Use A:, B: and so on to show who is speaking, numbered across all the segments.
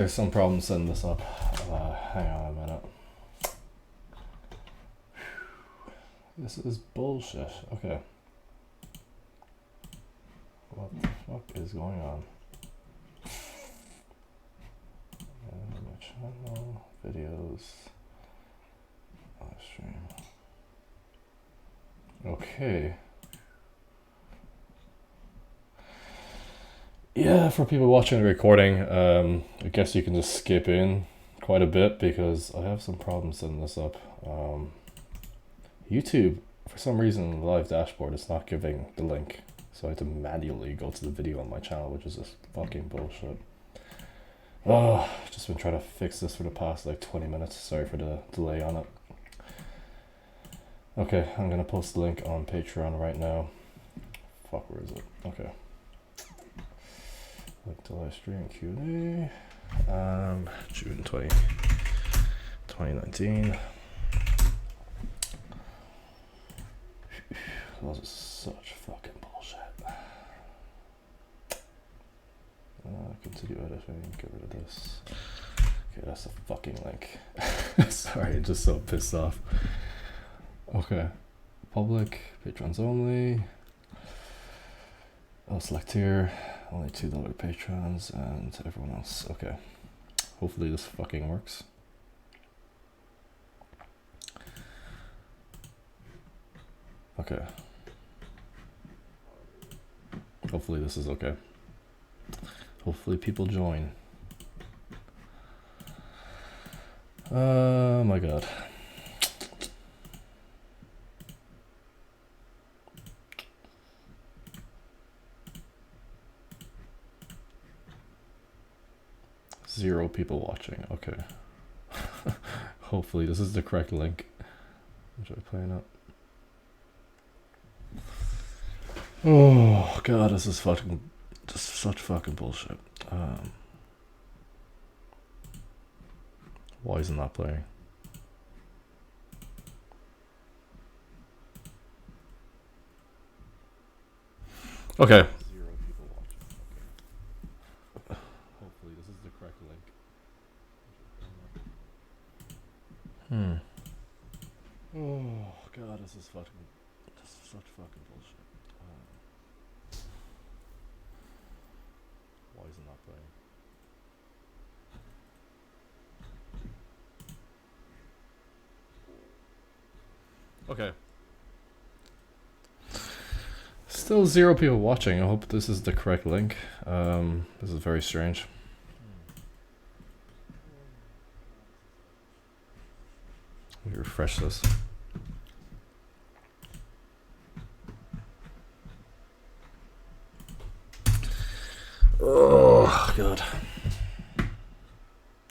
A: There's some problem setting this up. Hang on a minute. This is bullshit. Okay. What the fuck is going on? My channel, videos, live stream. Okay. Yeah, for people watching the recording, I guess you can just skip in quite a bit because I have some problems setting this up. YouTube, for some reason, the live dashboard is not giving the link, so I have to manually go to the video on my channel, which is just fucking bullshit. Just been trying to fix this for the past like 20 minutes. Sorry for the delay on it. Okay, I'm gonna post the link on Patreon right now. Fuck, where is it? Okay. Link to live stream Q&A. June 2019. Those are such fucking bullshit. Continue editing, get rid of this. Okay, that's a fucking link. Sorry, I'm just so pissed off. Okay, public, patrons only. I'll select here, only $2 patrons and everyone else. Okay, hopefully this fucking works. Okay. Hopefully this is okay. Hopefully people join. Oh my god. Zero people watching. Okay. Hopefully this is the correct link. Enjoy playing up. Oh god, this is fucking just such fucking bullshit. Why is it not playing? Okay. Zero people watching. Okay. Hopefully this is the correct link. Oh god, this is fucking just such fucking bullshit. Why is it not playing? Okay. Still zero people watching. I hope this is the correct link. This is very strange. Let me refresh this. Oh god.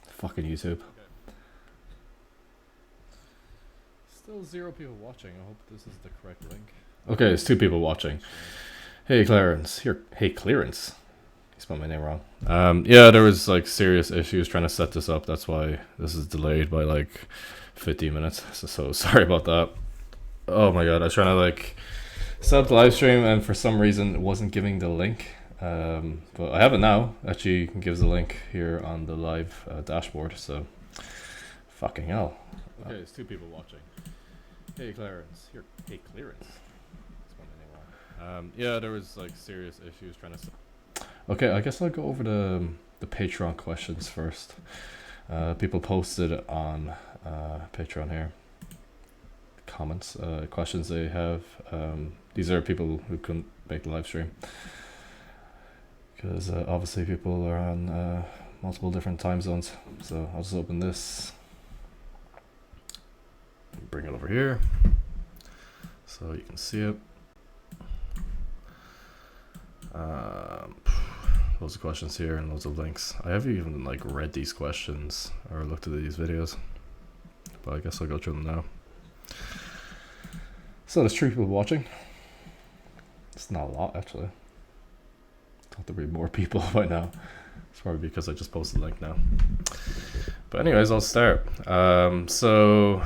A: Fucking YouTube. Still zero people watching. I hope this is the correct link. Okay, it's 2 people watching. Hey Clarence. Here. Hey Clarence. You spelled my name wrong. Yeah, there was like serious issues trying to set this up. That's why this is delayed by like 15 minutes. So sorry about that. Oh my god, I was trying to like set up the live stream and for some reason it wasn't giving the link. But I have it now. Actually, you can give the link here on the live dashboard. So, fucking hell. Okay, it's 2 people watching. Hey Clarence. Here. Hey Clarence. Yeah, there was like serious issues trying to. Okay, I guess I'll go over the Patreon questions first. People posted on Patreon here. Comments, questions they have. These are people who couldn't make the live stream. Because obviously people are on multiple different time zones. So I'll just open this. Bring it over here. So you can see it. Loads of questions here and loads of links. I haven't even like read these questions or looked at these videos. But I guess I'll go through them now. So there's 3 people watching. It's not a lot actually. Thought there'd be more people by now. It's probably because I just posted the link now. But anyways, I'll start. So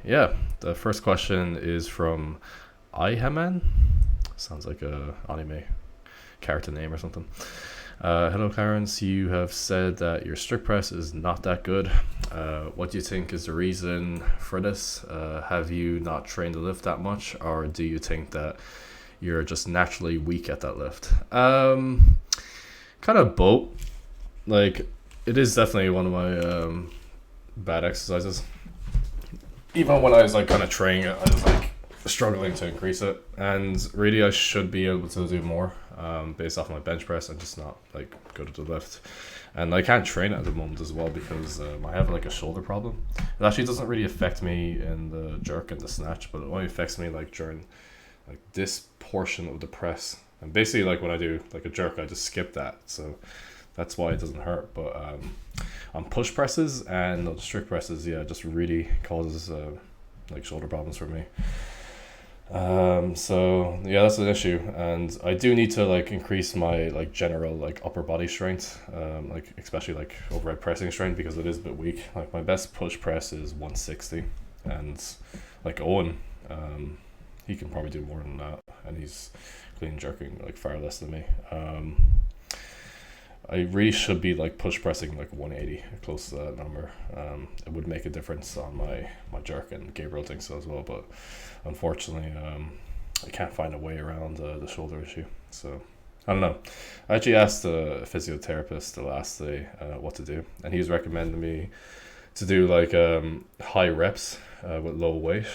A: yeah, the first question is from Ihaman. Sounds like a anime character name or something. Hello, Clarence. You have said that your strict press is not that good. What do you think is the reason for this? Have you not trained the lift that much, or do you think that you're just naturally weak at that lift? Kind of both. Like, it is definitely one of my bad exercises. Even when I was like kind of training it, I was like struggling to increase it, and really I should be able to do more based off my bench press. I'm just not like good at the lift, and I can't train it at the moment as well because I have like a shoulder problem. It actually doesn't really affect me in the jerk and the snatch, but it only affects me like during like this portion of the press. And basically like when I do like a jerk, I just skip that, so that's why it doesn't hurt. But on push presses and on strict presses, yeah, it just really causes like shoulder problems for me. So yeah, that's an issue, and I do need to like increase my like general like upper body strength, like especially like overhead pressing strength, because it is a bit weak. Like my best push press is 160, and like Owen, he can probably do more than that, and he's clean jerking like far less than me. I really should be like push pressing like 180, close to that number. It would make a difference on my jerk, and Gabriel thinks so as well, but unfortunately I can't find a way around the shoulder issue. So I don't know. I actually asked a physiotherapist the last day what to do, and he was recommending me to do like high reps with low weight.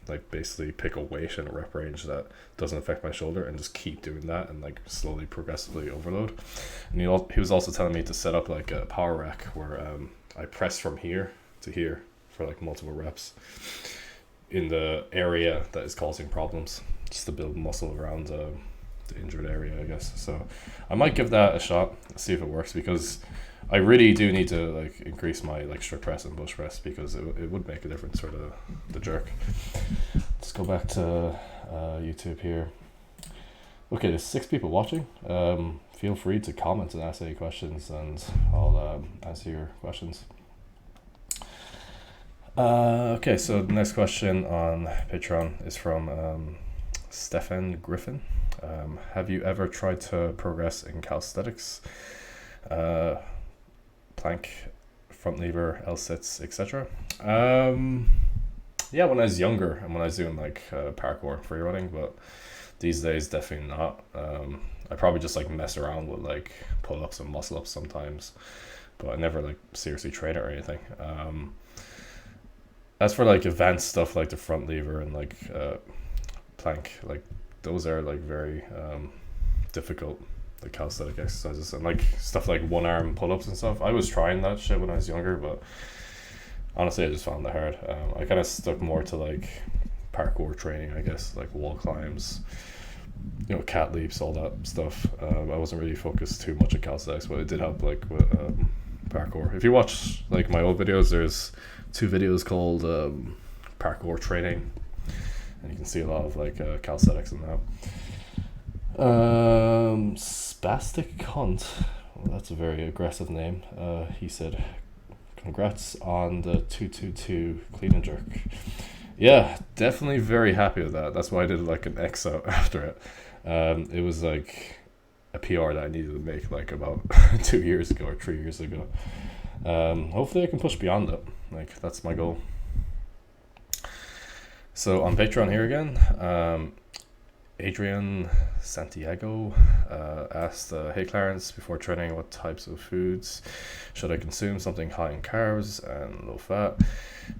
A: Like basically pick a weight and a rep range that doesn't affect my shoulder, and just keep doing that and like slowly progressively overload. And he was also telling me to set up like a power rack where I press from here to here for like multiple reps in the area that is causing problems, just to build muscle around the injured area, I guess. So I might give that a shot, see if it works, because I really do need to like increase my like strict press and push press, because it would make a difference for the jerk. Let's go back to YouTube here. Okay, there's 6 people watching. Feel free to comment and ask any questions, and I'll answer your questions. Okay, so the next question on Patreon is from Stefan Griffin. Have you ever tried to progress in calisthenics? Plank, front lever, L-sits, etc. Yeah, when I was younger and when I was doing like parkour, free running, but these days definitely not. I probably just like mess around with like pull-ups and muscle-ups sometimes, but I never like seriously train it or anything. As for like advanced stuff like the front lever and like plank, like those are like very difficult like calisthenic exercises, and like stuff like one arm pull-ups and stuff. I was trying that shit when I was younger, but honestly I just found it hard. I kind of stuck more to like parkour training, I guess, like wall climbs, you know, cat leaps, all that stuff. I wasn't really focused too much on calisthenics, but it did help like with parkour. If you watch like my old videos, there's 2 videos called parkour training, and you can see a lot of like calisthenics in that. Spastic Cunt, well, that's a very aggressive name. He said, congrats on the 222 clean and jerk. Yeah, definitely very happy with that. That's why I did like an X out after it. It was like a PR that I needed to make like about 2 years ago or 3 years ago. Hopefully I can push beyond it. Like, that's my goal. So on Patreon here again, Adrian Santiago asked, hey Clarence, before training, what types of foods should I consume? Something high in carbs and low fat.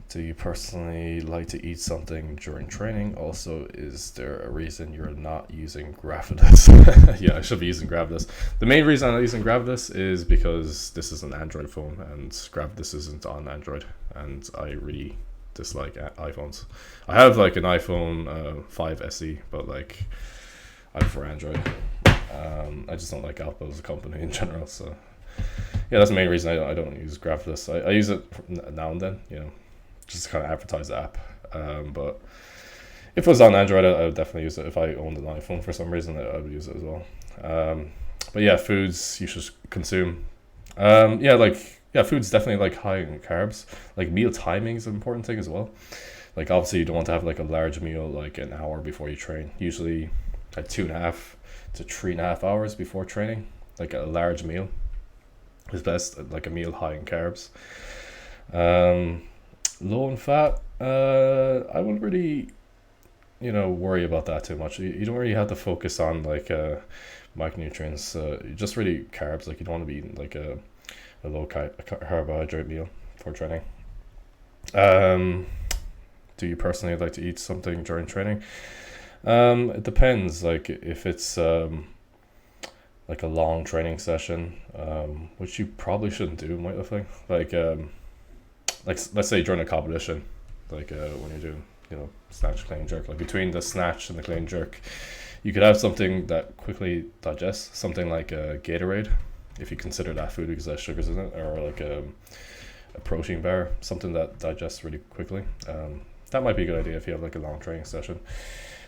A: Do you personally like to eat something during training? Also, is there a reason you're not using Gravidus? Yeah, I should be using Gravidus. The main reason I'm not using Gravidus is because this is an Android phone and Gravidus isn't on Android, and I really dislike iPhones. I have like an iPhone 5 SE, but like I prefer Android. I just don't like Apple as a company in general, so yeah, that's the main reason I don't use Gravidus. I use it now and then, you know, just to kind of advertise the app. But if it was on Android, I would definitely use it. If I owned an iPhone for some reason, I would use it as well. But yeah, foods you should consume. Food's definitely like high in carbs. Like meal timing is an important thing as well. Like obviously you don't want to have like a large meal like an hour before you train. Usually like 2.5 to 3.5 hours before training. like a large meal is best, like a meal high in carbs. Um, Low in fat, I wouldn't really, worry about that too much. You don't really have to focus on like micronutrients. Just really carbs. Like you don't want to be eating like a low carbohydrate meal for training. Um, do you personally like to eat something during training? It depends. Like if it's like a long training session, which you probably shouldn't do in weightlifting. Like let's say during a competition, like when you're doing snatch, clean, jerk, like between the snatch and the clean jerk, you could have something that quickly digests, something like a Gatorade, if you consider that food because it has sugars in it, or like a protein bar, something that digests really quickly. That might be a good idea if you have like a long training session.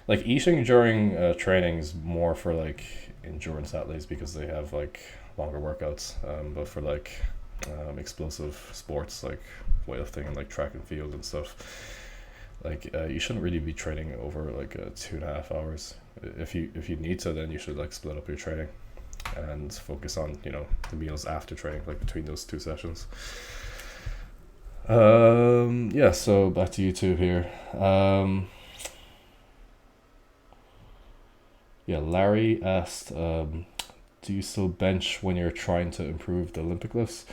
A: Like eating during training is more for like endurance athletes because they have like longer workouts, but for like explosive sports like weightlifting and like track and field and stuff, like you shouldn't really be training over like 2.5 hours. If you need to, then you should like split up your training and focus on the meals after training, like between those two sessions. Yeah, so back to YouTube here. Yeah, Larry asked, do you still bench when you're trying to improve the Olympic lifts,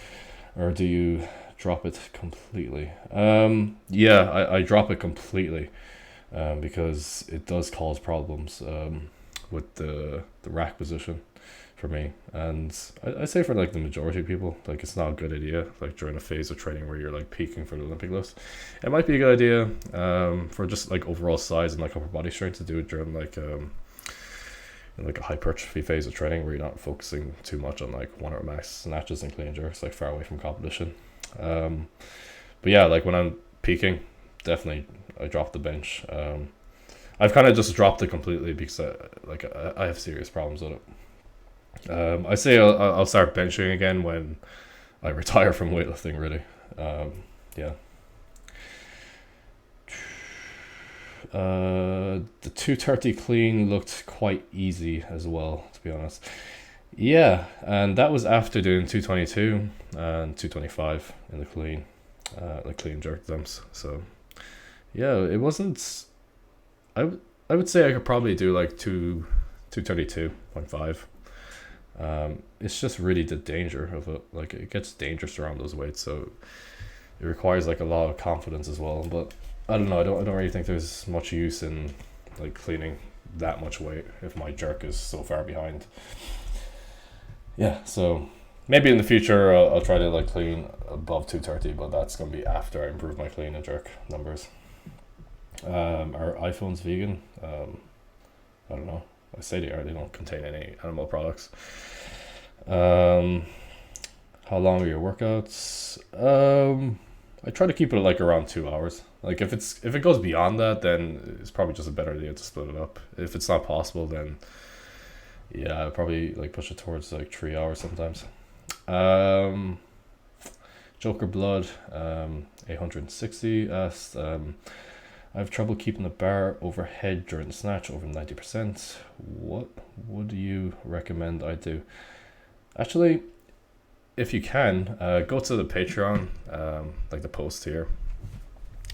A: or do you drop it completely? Yeah, I drop it completely, because it does cause problems with the rack position for me, and I say for like the majority of people, like it's not a good idea like during a phase of training where you're like peaking for the Olympic lifts. It might be a good idea for just like overall size and like upper body strength to do it during like a hypertrophy phase of training where you're not focusing too much on like 1 rep max snatches and clean jerks, like far away from competition. But yeah, like when I'm peaking, definitely I drop the bench. I've kind of just dropped it completely because I have serious problems with it. I say I'll start benching again when I retire from weightlifting, really. Yeah. The 230 clean looked quite easy as well, to be honest. Yeah, and that was after doing 222 and 225 in the clean, like clean jerk dumps. So yeah, it wasn't. I would say I could probably do like 232.5. It's just really the danger of it. Like it gets dangerous around those weights, so it requires like a lot of confidence as well. But I don't know. I don't really think there's much use in like cleaning that much weight if my jerk is so far behind. Yeah, so maybe in the future I'll try to like clean above 230, but that's gonna be after I improve my clean and jerk numbers. Are iPhones vegan? I don't know. I say they are. They don't contain any animal products. How long are your workouts? I try to keep it like around 2 hours. Like if it goes beyond that, then it's probably just a better idea to split it up. If it's not possible, then yeah, I'd probably like push it towards like 3 hours sometimes. Joker Blood 860 asked, I have trouble keeping the bar overhead during the snatch over 90%. What would you recommend I do? Actually, if you can, go to the Patreon, like the post here,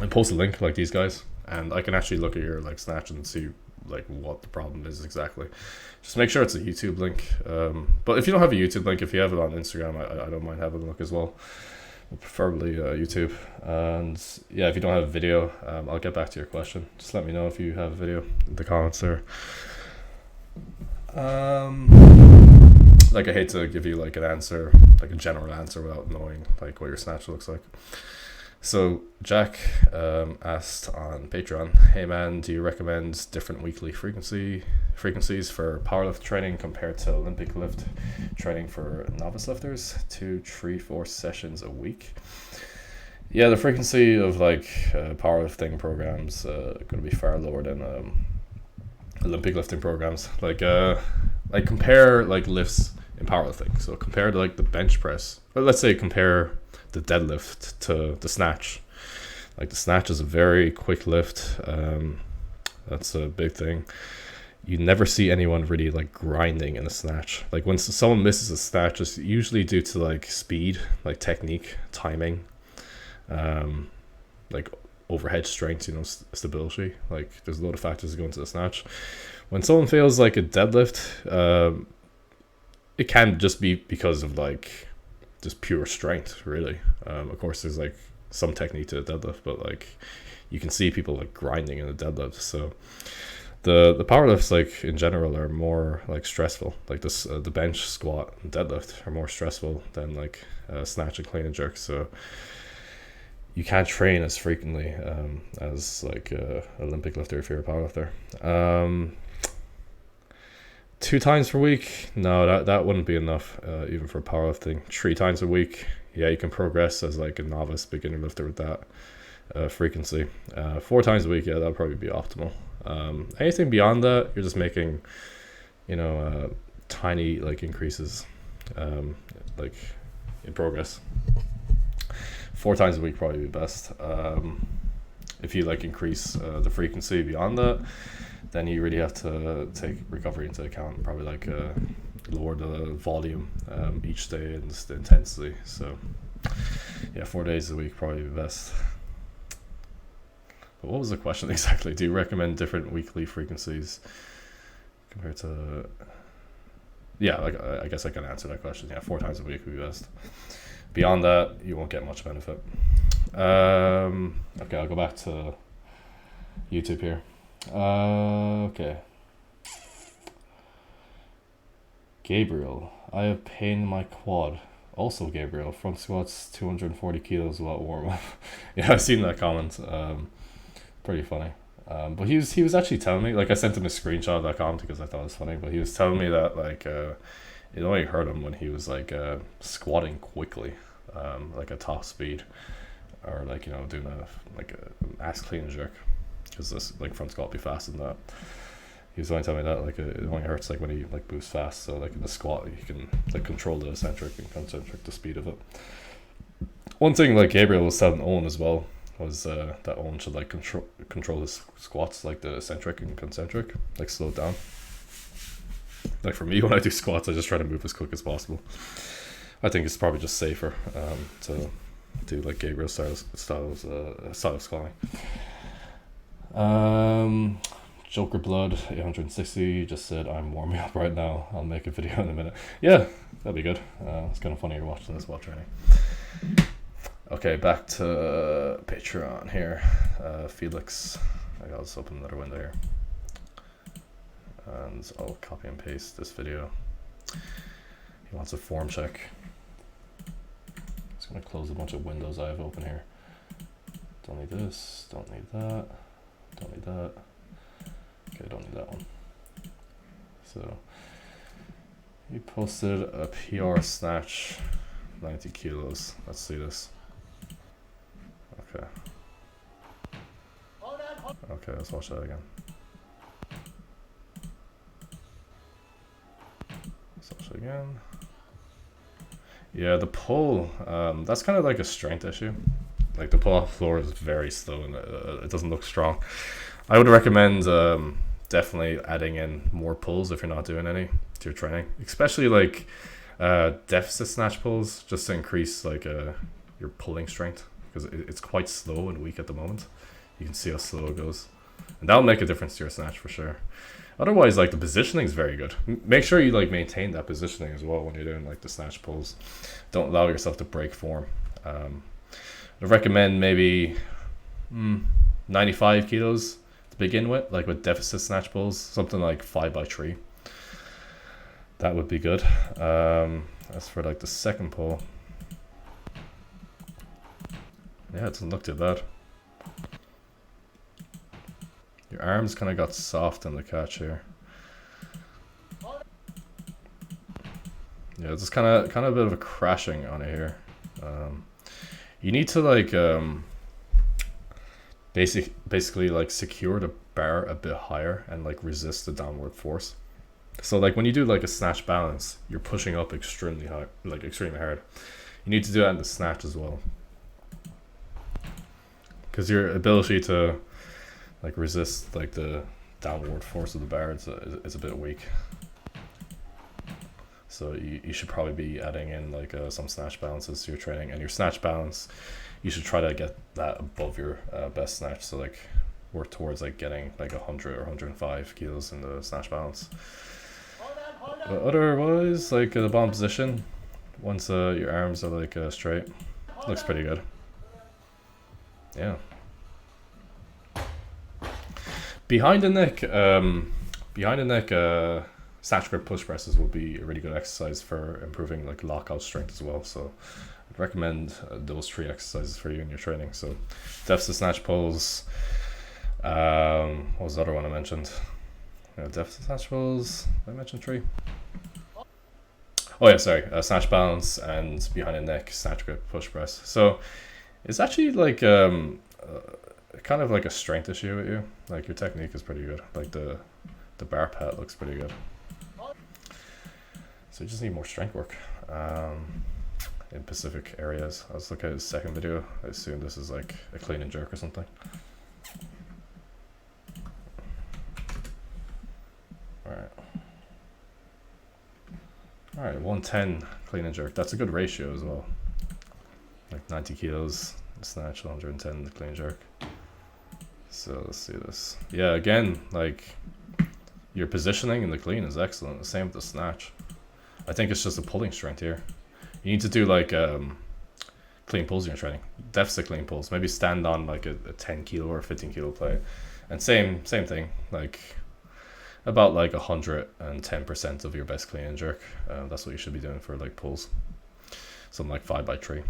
A: and post a link like these guys, and I can actually look at your like snatch and see like what the problem is exactly. Just make sure it's a YouTube link. But if you don't have a YouTube link, if you have it on Instagram, I don't mind having a look as well. Preferably YouTube. And yeah, if you don't have a video, I'll get back to your question. Just let me know if you have a video in the comments there. Like I hate to give you like an answer, like a general answer without knowing like what your snatch looks like. So Jack asked on Patreon, hey man, do you recommend different weekly frequencies for powerlift training compared to Olympic lift training for novice lifters? 2, 3, 4 sessions a week. Yeah, the frequency of like powerlifting programs going to be far lower than Olympic lifting programs. Like compare like lifts in powerlifting. So compare to like the bench press. Well, let's say compare the deadlift to the snatch. Like the snatch is a very quick lift. That's a big thing. you never see anyone really like grinding in a snatch. Like when someone misses a snatch, it's usually due to like speed, like technique, timing, like overhead strength, stability. Like there's a lot of factors that go into the snatch. When someone fails like a deadlift, it can just be because of like just pure strength, really. Of course, there's like some technique to the deadlift, but like you can see people like grinding in the deadlift. So the power lifts like in general are more like stressful. Like this, the bench, squat, and deadlift are more stressful than like snatch and clean and jerk. So you can't train as frequently as like Olympic lifter if you're a powerlifter. 2 times per week, no, that wouldn't be enough even for powerlifting. 3 times a week, yeah, you can progress as like a novice beginner lifter with that frequency. 4 times a week, yeah, that'll probably be optimal. Anything beyond that, you're just making, tiny like increases, like in progress. 4 times a week probably be best. If you like increase the frequency beyond that, then you really have to take recovery into account. Probably like lower the volume each day and the intensity. So yeah, 4 days a week probably be best. But what was the question exactly? Do you recommend different weekly frequencies compared to? Yeah, like I guess I can answer that question. Yeah, 4 times a week would be best. Beyond that, you won't get much benefit. Okay, I'll go back to YouTube here. Okay. Gabriel, I have pain in my quad. Also, Gabriel, front squats 240 kilos without warm up. Yeah, I've seen that comment. Pretty funny. But he was actually telling me, like I sent him a screenshot of that comment because I thought it was funny. But he was telling me that like it only hurt him when he was like squatting quickly, like a top speed, or like doing a ass clean jerk, because this like front squat be faster than that. He was only telling me that like it only hurts like when he like boosts fast. So like in the squat you can like control the eccentric and concentric, the speed of it. One thing like Gabriel was telling Owen as well was that Owen should like control his squats, like the eccentric and concentric, like slow it down. Like for me, when I do squats, I just try to move as quick as possible. I think it's probably just safer to do like Gabriel style of squatting. Joker Blood 860 just said, I'm warming up right now, I'll make a video in a minute. Yeah, that'd be good. It's kind of funny you're watching this while training. Okay, back to Patreon here. Felix, I'll just open another window here, and I'll copy and paste this video. He wants a form check. Just gonna close a bunch of windows I have open here. Don't need this, don't need that, don't need that. Okay, don't need that one. So he posted a PR snatch, 90 kilos. Let's see this. Okay. Okay, let's watch that again. Let's watch it again. Yeah, the pull, that's kind of like a strength issue. Like the pull off floor is very slow and it doesn't look strong. I would recommend definitely adding in more pulls if you're not doing any to your training, especially like deficit snatch pulls, just to increase like your pulling strength, because it's quite slow and weak at the moment. You can see how slow it goes, and that'll make a difference to your snatch for sure. Otherwise, like the positioning is very good. Make sure you like maintain that positioning as well when you're doing like the snatch pulls. Don't allow yourself to break form. I recommend maybe 95 kilos to begin with, like with deficit snatch pulls, something like 5x3. That would be good. As for like the second pull, yeah, it doesn't look too bad. Your arms kind of got soft in the catch here. Yeah, it's just kind of a bit of a crashing on it here. You need to like basically like secure the bar a bit higher and like resist the downward force. So like when you do like a snatch balance, you're pushing up extremely hard, like extremely hard. You need to do that in the snatch as well, because your ability to like resist like the downward force of the bar is a bit weak. So you should probably be adding in like some snatch balances to your training, and your snatch balance, you should try to get that above your best snatch. So like work towards like getting like 100 or 105 kilos in the snatch balance. But otherwise, like the bottom position, once your arms are like straight, looks pretty good. Yeah. Behind the neck, snatch grip push presses will be a really good exercise for improving like lockout strength as well. So I'd recommend those 3 exercises for you in your training. So deficit snatch pulls. What was the other one I mentioned? Deficit snatch pulls. Did I mention 3? Oh yeah, sorry. Snatch balance and behind the neck snatch grip push press. So it's actually like kind of like a strength issue with you. Like your technique is pretty good. Like the bar pad looks pretty good. So you just need more strength work in specific areas. I was looking at his second video. I assume this is like a clean and jerk or something. Alright, 110 clean and jerk. That's a good ratio as well. Like 90 kilos snatch, 110 the clean and jerk. So let's see this. Yeah, again, like your positioning in the clean is excellent. The same with the snatch. I think it's just a pulling strength here. You need to do like clean pulls in your training. Deficit clean pulls. Maybe stand on like a 10 kilo or 15 kilo plate. And same thing. Like about like 110% of your best clean and jerk. That's what you should be doing for like pulls. Something like 5x3.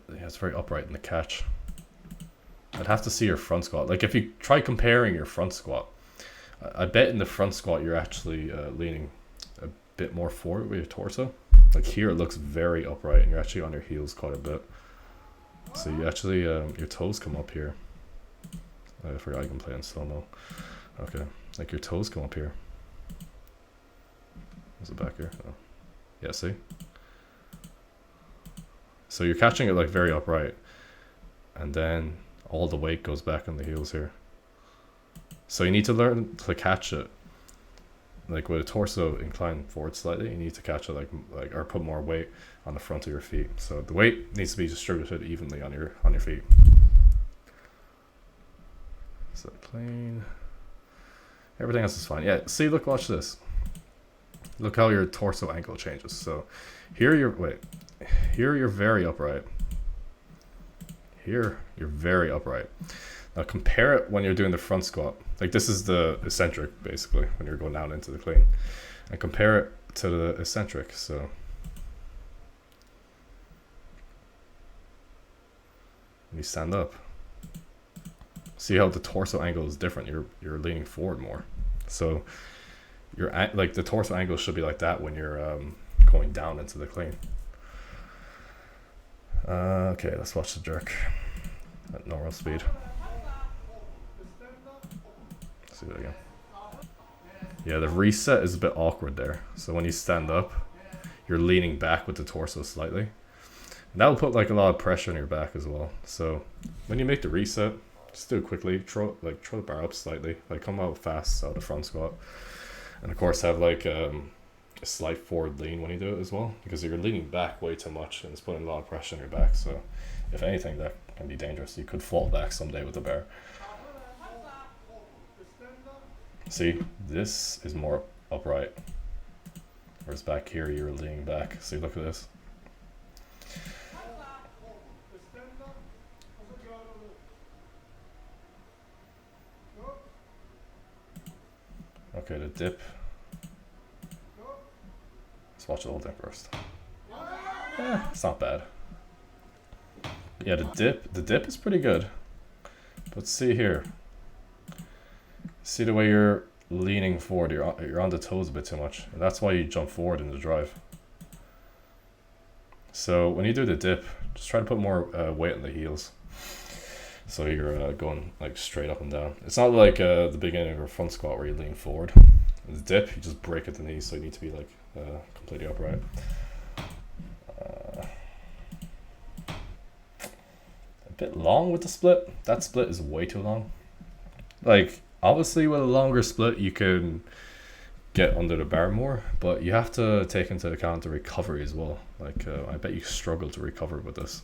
A: Yeah, it's very upright in the catch. I'd have to see your front squat. Like if you try comparing your front squat, I bet in the front squat you're actually leaning a bit more forward with your torso. Like here it looks very upright and you're actually on your heels quite a bit. So you actually, your toes come up here. I forgot I can play in slow-mo. Okay, like your toes come up here. Is it back here? Oh. Yeah, see? So you're catching it like very upright. And then all the weight goes back on the heels here. So you need to learn to catch it. Like with a torso inclined forward slightly, you need to catch it like or put more weight on the front of your feet. So the weight needs to be distributed evenly on your feet. So clean. Everything else is fine. Yeah, see, look, watch this. Look how your torso angle changes. So here you're very upright. Here you're very upright. Now compare it when you're doing the front squat. Like this is the eccentric basically when you're going down into the clean. And compare it to the eccentric. So when you stand up, see how the torso angle is different. You're leaning forward more. So you're like the torso angle should be like that when you're going down into the clean. Okay, let's watch the jerk at normal speed. Let's see that again. Yeah, the reset is a bit awkward there. So when you stand up, you're leaning back with the torso slightly. And that will put like a lot of pressure on your back as well. So when you make the reset, just do it quickly. Throw the bar up slightly. Like come out fast out of the front squat. And of course have like a slight forward lean when you do it as well, because you're leaning back way too much and it's putting a lot of pressure on your back. So if anything, that can be dangerous. You could fall back someday with the bar. See, this is more upright, whereas back here you're leaning back. See, look at this. Okay, the dip. Let's watch the whole dip first. It's not bad. Yeah, the dip is pretty good. But see here. See the way you're leaning forward, you're on the toes a bit too much. And that's why you jump forward in the drive. So when you do the dip, just try to put more weight on the heels. So you're going like straight up and down. It's not like the beginning of a front squat where you lean forward. In the dip, you just break at the knees, so you need to be like completely upright. bit long with the split. That split is way too long. Like, obviously with a longer split you can get under the bar more, but you have to take into account the recovery as well. Like, I bet you struggle to recover with this.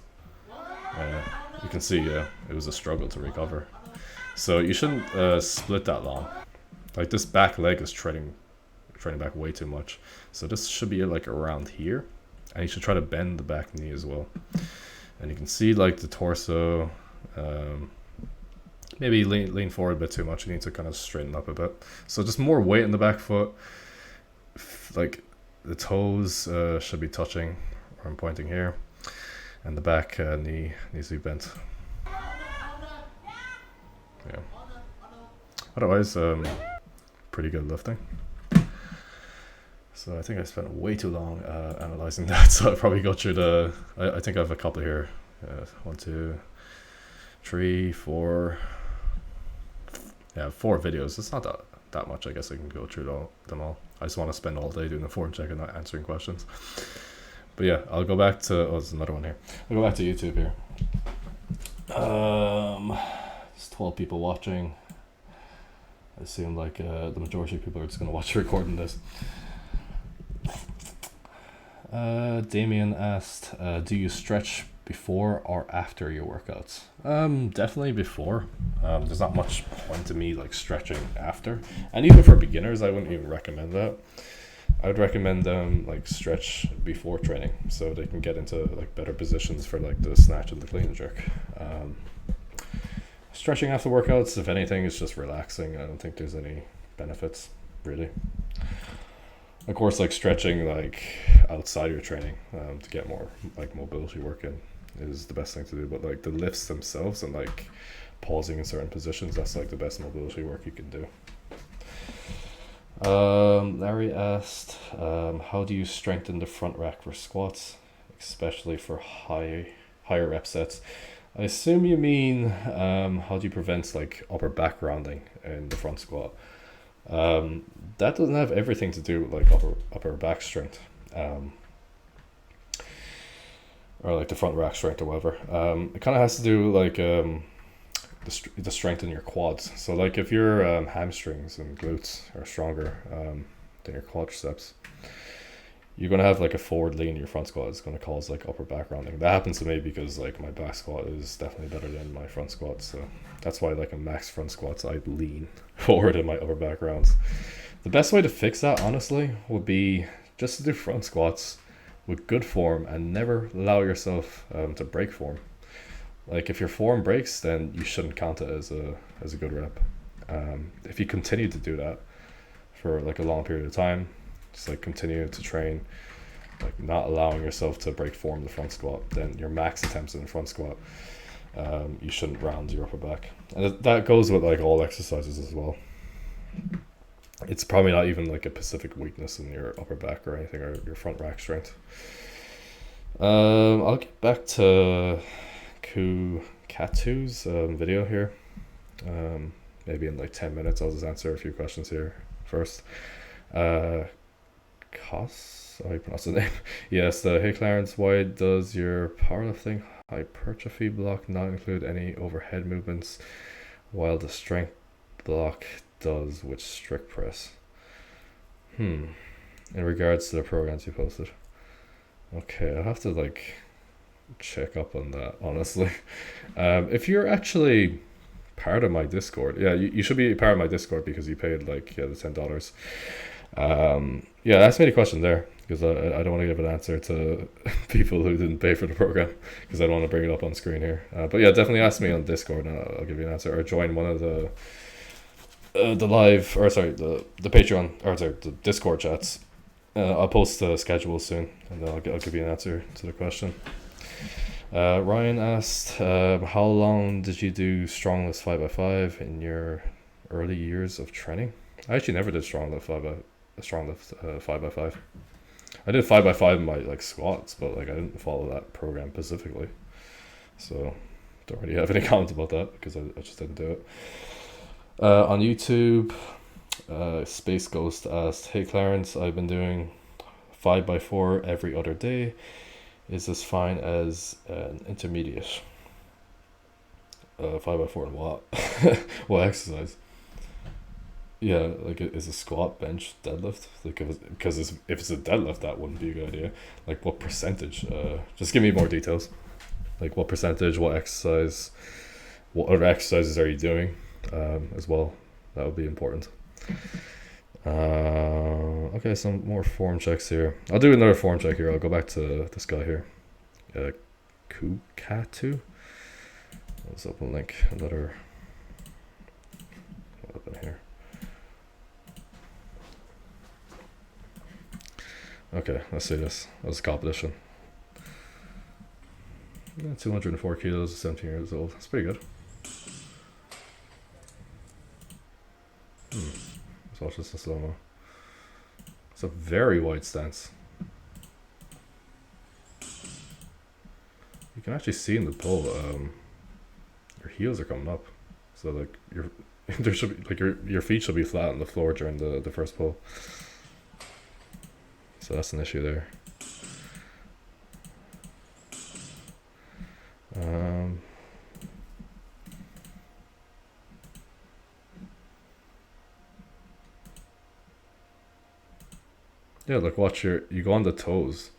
A: You can see, it was a struggle to recover. So you shouldn't split that long. Like, this back leg is training back way too much. So this should be like around here, and you should try to bend the back knee as well. And you can see like the torso. Maybe lean forward a bit too much. You need to kind of straighten up a bit. So just more weight in the back foot. Like the toes should be touching, or I'm pointing here, and the back knee needs to be bent. Yeah. Otherwise, pretty good lifting. So I think I spent way too long analyzing that. So I'll probably go through the. I think I have a couple here. 1, 2, 3, 4. Yeah, 4 videos. It's not that much. I guess I can go through them all. I just want to spend all day doing the form check and not answering questions. But yeah, I'll go back to. Oh, there's another one here. I'll go back to YouTube here. There's 12 people watching. I assume like the majority of people are just gonna watch the recording this. Damien asked, do you stretch before or after your workouts? Definitely before. There's not much point to me like stretching after, and even for beginners I wouldn't even recommend that. I would recommend them like stretch before training so they can get into like better positions for like the snatch and the clean and jerk. Stretching after workouts, if anything, is just relaxing. I don't think there's any benefits really. Of course, like stretching like outside your training to get more like mobility work in is the best thing to do. But like the lifts themselves and like pausing in certain positions, that's like the best mobility work you can do. Larry asked, how do you strengthen the front rack for squats, especially for higher rep sets? I assume you mean how do you prevent like upper back rounding in the front squat? That doesn't have everything to do with like upper back strength, or like the front rack strength or whatever. It kind of has to do like the strength in your quads. So like if your hamstrings and glutes are stronger than your quadriceps, you're gonna have like a forward lean in your front squat. It's gonna cause like upper back rounding. That happens to me because like my back squat is definitely better than my front squat. So that's why like a max front squats I lean forward in my upper back rounds. The best way to fix that honestly would be just to do front squats with good form and never allow yourself to break form. Like if your form breaks, then you shouldn't count it as a good rep. If you continue to do that for like a long period of time, just like continue to train, like not allowing yourself to break form in the front squat, then your max attempts in the front squat, you shouldn't round your upper back. And that goes with like all exercises as well. It's probably not even like a specific weakness in your upper back or anything, or your front rack strength. I'll get back to Katu's video here. Maybe in like 10 minutes. I'll just answer a few questions here first. Kos, how you pronounce the name? Yes, hey Clarence, why does your powerlifting hypertrophy block not include any overhead movements while the strength block does with strict press? In regards to the programs you posted. Okay, I'll have to like check up on that honestly. If you're actually part of my Discord, yeah, you should be part of my Discord because you paid like the $10. Yeah, ask me the question there because I don't want to give an answer to people who didn't pay for the program because I don't want to bring it up on screen here. But yeah, definitely ask me on Discord and I'll give you an answer, or join one of the live, or sorry, the Patreon, or sorry, the Discord chats. I'll post the schedule soon and then I'll give you an answer to the question. Ryan asked, how long did you do strong lifts 5x5 in your early years of training? I actually never did strong lift 5x5. I did 5x5 in my like squats, but like I didn't follow that program specifically, so don't really have any comment about that because I just didn't do it. On YouTube, Space Ghost asked, hey Clarence, I've been doing 5x4 every other day. Is this fine as an intermediate? 5x4 and what? What exercise? Yeah, like is a squat, bench, deadlift? Like if it's a deadlift, that wouldn't be a good idea. Like what percentage? Just give me more details. Like what percentage? What exercise? What other exercises are you doing? As well, that would be important. Okay, some more form checks here. I'll do another form check here. I'll go back to this guy here. Kukatu. Let's open link. Another. Open here. Okay, let's see this. That was a competition. 204 kilos, 17 years old. That's pretty good. Let's watch this in slow-mo. It's a very wide stance. You can actually see in the pull, your heels are coming up. So like there should be like your feet should be flat on the floor during the first pull. So that's an issue there. Yeah, like watch you go on the toes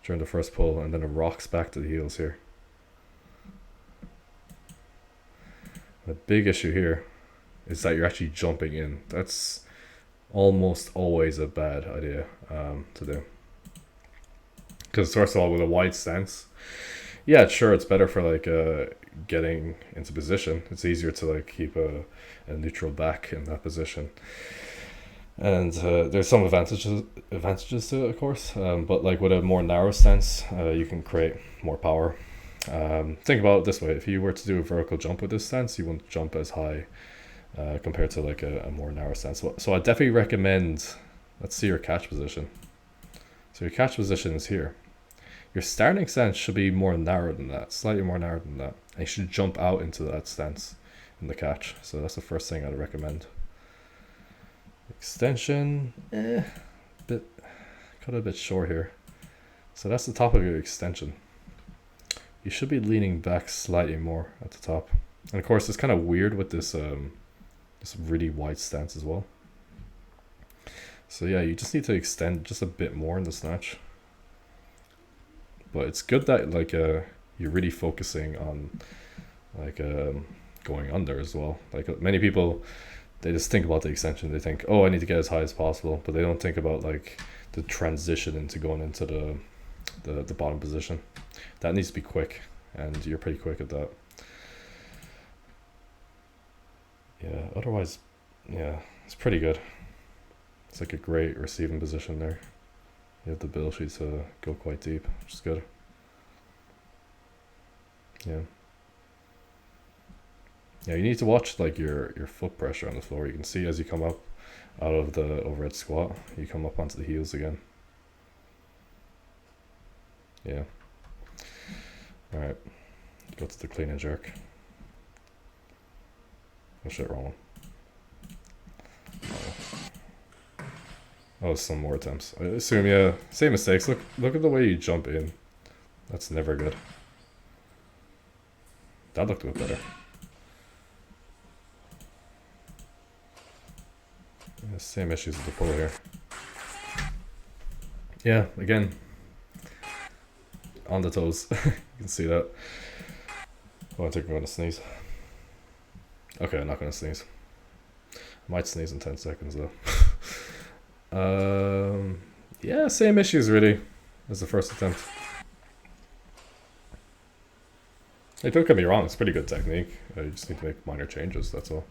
A: during the first pull and then it rocks back to the heels here. The big issue here is that you're actually jumping in. That's almost always a bad idea to do. Because first of all, with a wide stance, yeah, sure, it's better for like getting into position. It's easier to like keep a neutral back in that position. And there's some advantages to it, of course. But like with a more narrow stance, you can create more power. Think about it this way: if you were to do a vertical jump with this stance, you wouldn't jump as high compared to like a more narrow stance. So I definitely recommend. Let's see your catch position. So your catch position is here. Your starting stance should be more narrow than that, slightly more narrow than that. And you should jump out into that stance in the catch. So that's the first thing I'd recommend. Extension, cut it a bit short here. So that's the top of your extension. You should be leaning back slightly more at the top. And of course, it's kind of weird with this this really wide stance as well. So yeah, you just need to extend just a bit more in the snatch. But it's good that like you're really focusing on like going under as well. Like many people, they just think about the extension. They think, oh, I need to get as high as possible, but they don't think about like the transition into going into the bottom position. That needs to be quick, and you're pretty quick at that. Yeah, otherwise, yeah, it's pretty good. It's like a great receiving position there. You have the ability to go quite deep, which is good. Yeah. Yeah, you need to watch like your foot pressure on the floor. You can see as you come up out of the overhead squat, you come up onto the heels again. Yeah. All right. Go to the clean and jerk. Oh shit, wrong one. Oh, some more attempts. I assume, yeah, same mistakes. Look at the way you jump in. That's never good. That looked a bit better. Yeah, same issues with the pull here. Yeah, again, on the toes. You can see that. Oh, I think I'm going to sneeze. Okay, I'm not going to sneeze. I might sneeze in 10 seconds though. Yeah, same issues really as the first attempt. Hey, don't get me wrong, it's pretty good technique. You just need to make minor changes, that's all.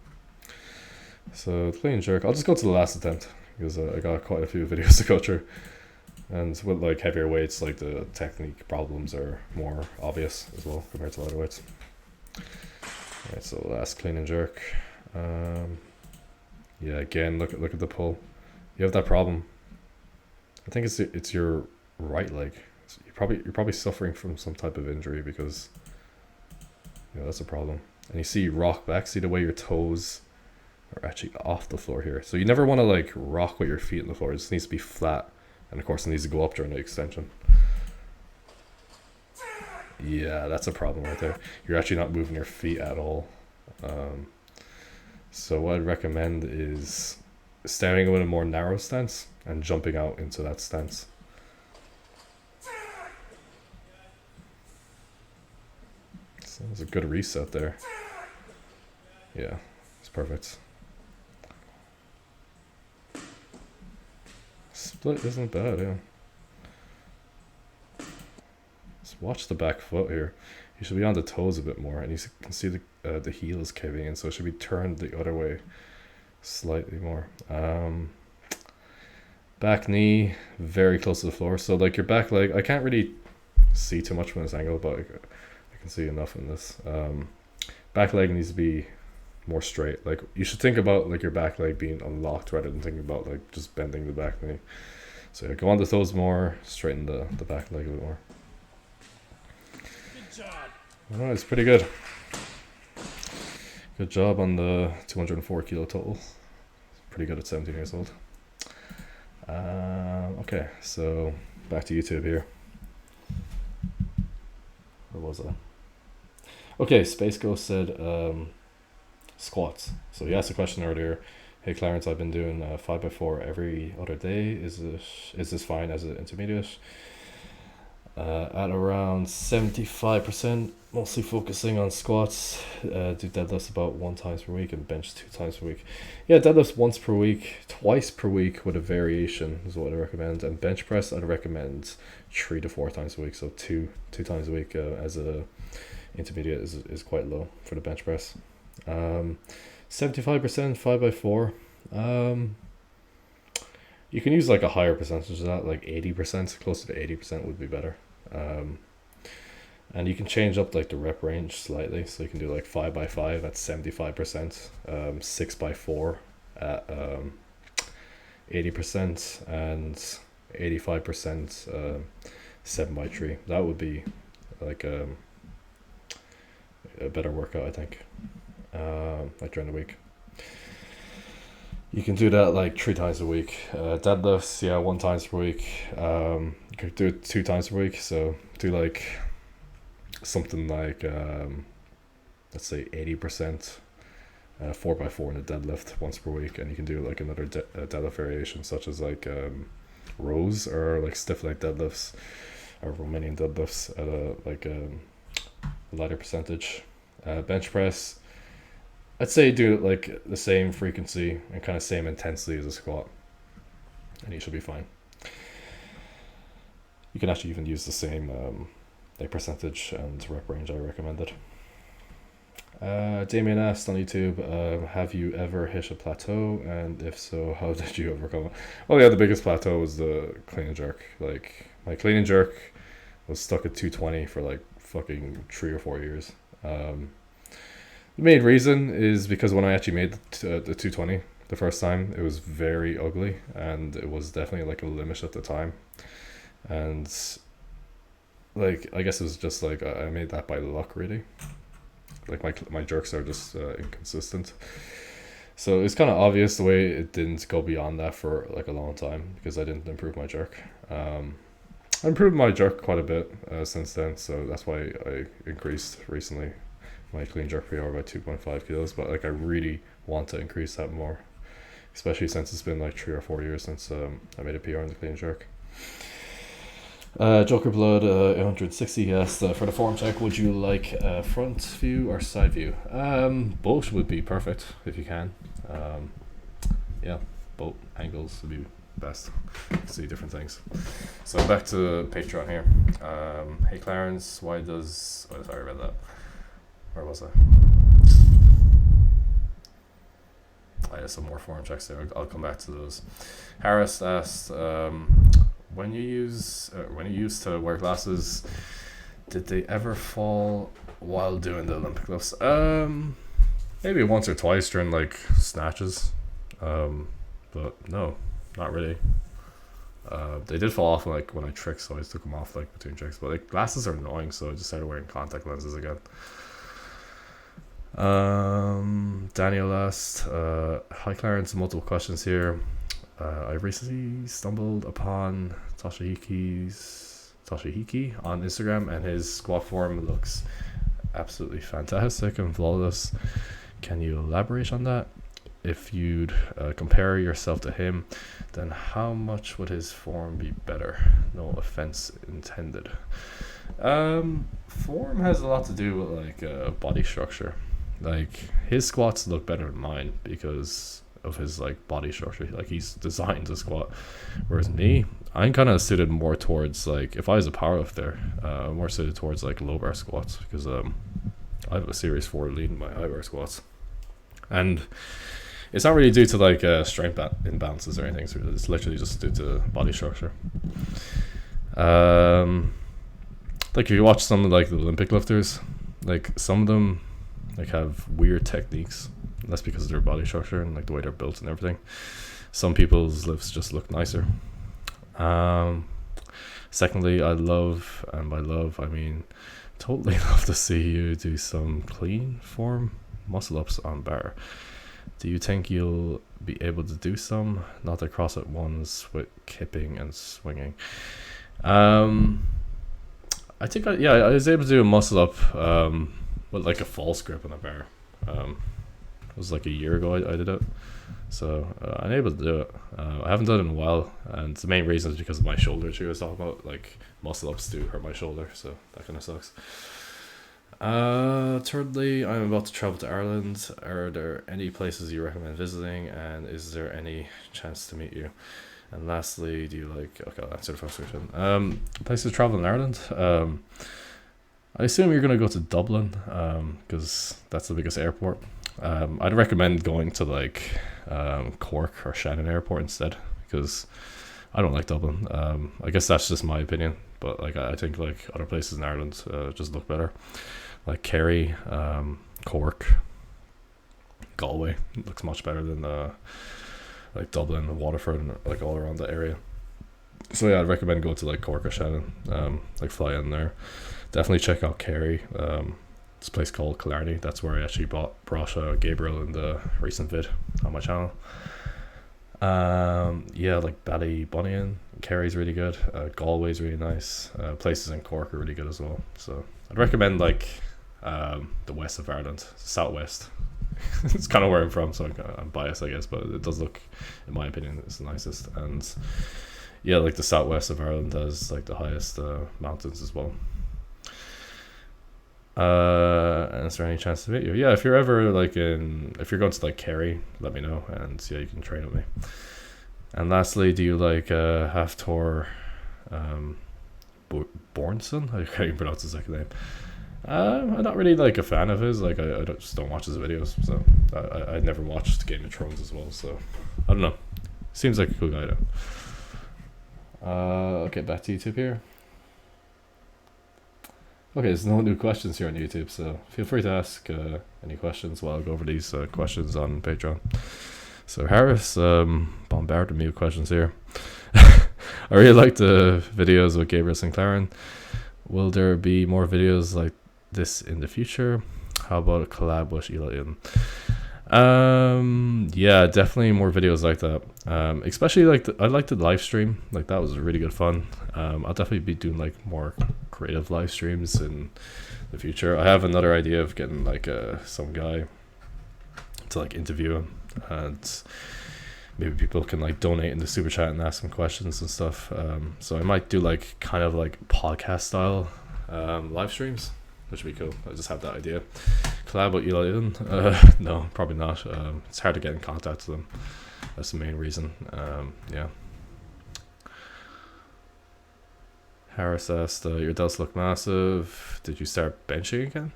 A: So, clean jerk. I'll just go to the last attempt because I got quite a few videos to go through. And with like heavier weights, like the technique problems are more obvious as well compared to lighter weights. Alright, so last clean and jerk. Yeah, again, look at the pull. You have that problem. I think it's your right leg. You're probably suffering from some type of injury because that's a problem. And you see you rock back. See the way your toes are actually off the floor here. So you never want to like rock with your feet on the floor. It just needs to be flat. And of course it needs to go up during the extension. Yeah, that's a problem right there. You're actually not moving your feet at all. Um, so what I'd recommend is standing in a more narrow stance and jumping out into that stance. So it's a good reset there. Yeah, it's perfect. Split isn't bad, yeah. Just watch the back foot here. You should be on the toes a bit more, and you can see the heel is caving in, so it should be turned the other way slightly more. Back knee very close to the floor, so like your back leg, I can't really see too much from this angle, but I can see enough in this. Back leg needs to be more straight. Like you should think about like your back leg being unlocked rather than thinking about like just bending the back knee. So yeah, go on the toes more, straighten the back leg a bit more. Good job. Alright, it's pretty good. Good job on the 204 kilo total. Pretty good at 17 years old. Okay, so back to YouTube here. Where was I? Okay, Space Ghost said squats. So he asked a question earlier. Hey Clarence, I've been doing 5x4 every other day. Is this fine as an intermediate? At around 75%, mostly focusing on squats. Do deadlifts about 1 time per week and bench 2 times per week. Yeah, deadlifts once per week, twice per week with a variation is what I recommend. And bench press, I'd recommend 3 to 4 times a week. So two times a week as a intermediate is quite low for the bench press. 75% 5x4. You can use like a higher percentage of that, like 80%, closer to 80% would be better. And you can change up like the rep range slightly, so you can do like 5x5 at 75%, 6x4 at 80%, and 85% 7x3. That would be like a better workout, I think. Like during the week. You can do that like 3 times a week. Deadlifts, yeah, 1 time per week. You could do it 2 times per week. So do like something like let's say 80% 4x4 in a deadlift once per week, and you can do like another deadlift variation such as like rows or like stiff leg deadlifts or Romanian deadlifts at a lighter percentage. Bench press, I'd say do it like the same frequency and kind of same intensity as a squat, and you should be fine. You can actually even use the same like percentage and rep range I recommended. Damien asked on YouTube, have you ever hit a plateau, and if so, how did you overcome it? Well, yeah, the biggest plateau was the clean and jerk. Like my clean and jerk was stuck at 220 for like fucking 3 or 4 years. The main reason is because when I actually made the 220 the first time, it was very ugly, and it was definitely like a limit at the time. And like I guess it was just like I made that by luck, really. Like my jerks are just inconsistent, so it's kind of obvious the way it didn't go beyond that for like a long time, because I didn't improve my jerk. I improved my jerk quite a bit since then, so that's why I increased recently my clean jerk PR by 2.5 kilos, but like I really want to increase that more, especially since it's been like 3 or 4 years since I made a PR in the clean jerk. Joker Blood 160 asked, for the form check, would you like front view or side view? Both would be perfect if you can. Yeah, both angles would be best. See different things. So back to Patreon here. Hey Clarence, why does... Oh, sorry about that. Where was I? I have some more form checks there. I'll come back to those. Harris asked, when you used to wear glasses, did they ever fall while doing the Olympic lifts? Maybe once or twice during like snatches, but no, not really. They did fall off like when I tricked, so I just took them off like between tricks. But like glasses are annoying, so I just started wearing contact lenses again. Daniel asked, hi Clarence, multiple questions here. I recently stumbled upon Toshihiki's Toshihiki on Instagram, and his squat form looks absolutely fantastic and flawless. Can you elaborate on that? If you'd compare yourself to him, then how much would his form be better? No offense intended. Form has a lot to do with like body structure. Like his squats look better than mine because of his like body structure. Like he's designed to squat, whereas me, I'm kind of suited more towards like if I was a powerlifter, I'm more suited towards like low bar squats because I have a series 4 lead in my high bar squats, and it's not really due to like strength imbalances or anything. So it's literally just due to body structure. Like if you watch some of like the Olympic lifters, like some of them like have weird techniques. That's because of their body structure and like the way they're built and everything. Some people's lifts just look nicer. Secondly, I love, and by love I mean totally love to see you do some clean form muscle ups on bar. Do you think you'll be able to do some, not the CrossFit ones with kipping and swinging? I think I was able to do a muscle up with like a false grip on a bar. It was like a year ago I did it, so I'm able to do it. I haven't done it in a while, and the main reason is because of my shoulder. She was talking about like muscle ups do hurt my shoulder, so that kind of sucks. Thirdly, I'm about to travel to Ireland. Are there any places you recommend visiting, and is there any chance to meet you? And lastly, do you like... Okay, I'll answer the first question. Places to travel in Ireland. I assume you're going to go to Dublin, because that's the biggest airport. I'd recommend going to like Cork or Shannon Airport instead, because I don't like Dublin. I guess that's just my opinion, but like I think like other places in Ireland just look better. Like Kerry, Cork, Galway looks much better than like Dublin, Waterford, and like all around the area. So yeah, I'd recommend going to like Cork or Shannon, like fly in there. Definitely check out Kerry. This place called Killarney. That's where I actually brought Gabriel in the recent vid on my channel. Yeah, like Ballybunion, Kerry's really good. Galway's really nice. Places in Cork are really good as well. So I'd recommend like the west of Ireland, southwest. It's kind of where I'm from, so I'm biased, I guess, but it does look, in my opinion, it's the nicest. And yeah, like the southwest of Ireland has like the highest mountains as well. And is there any chance to meet you? Yeah, if you're ever like if you're going to like Kerry, let me know, and yeah, you can train with me. And lastly, do you like Hafthor Bornson? I can't even pronounce his second name. I'm not really like a fan of his. Like I just don't watch his videos. So I never watched Game of Thrones as well. So I don't know. Seems like a cool guy though. Okay, back to YouTube here. Okay, there's no new questions here on YouTube, so feel free to ask any questions while I go over these questions on Patreon. So Harris bombarded me with questions here. I really like the videos with Gabriel Sinclair. Will there be more videos like this in the future? How about a collab with Eli Ilton? Yeah, definitely more videos like that. Especially like I like the live stream. Like that was really good fun. I'll definitely be doing like more creative live streams in the future. I have another idea of getting like some guy to like interview him, and maybe people can like donate in the super chat and ask him questions and stuff. So I might do like kind of like podcast style live streams, which would be cool. I just have that idea. Collab with Eli Ilton? No, probably not. It's hard to get in contact with them. That's the main reason. Yeah. Harris asked, your delts look massive. Did you start benching again?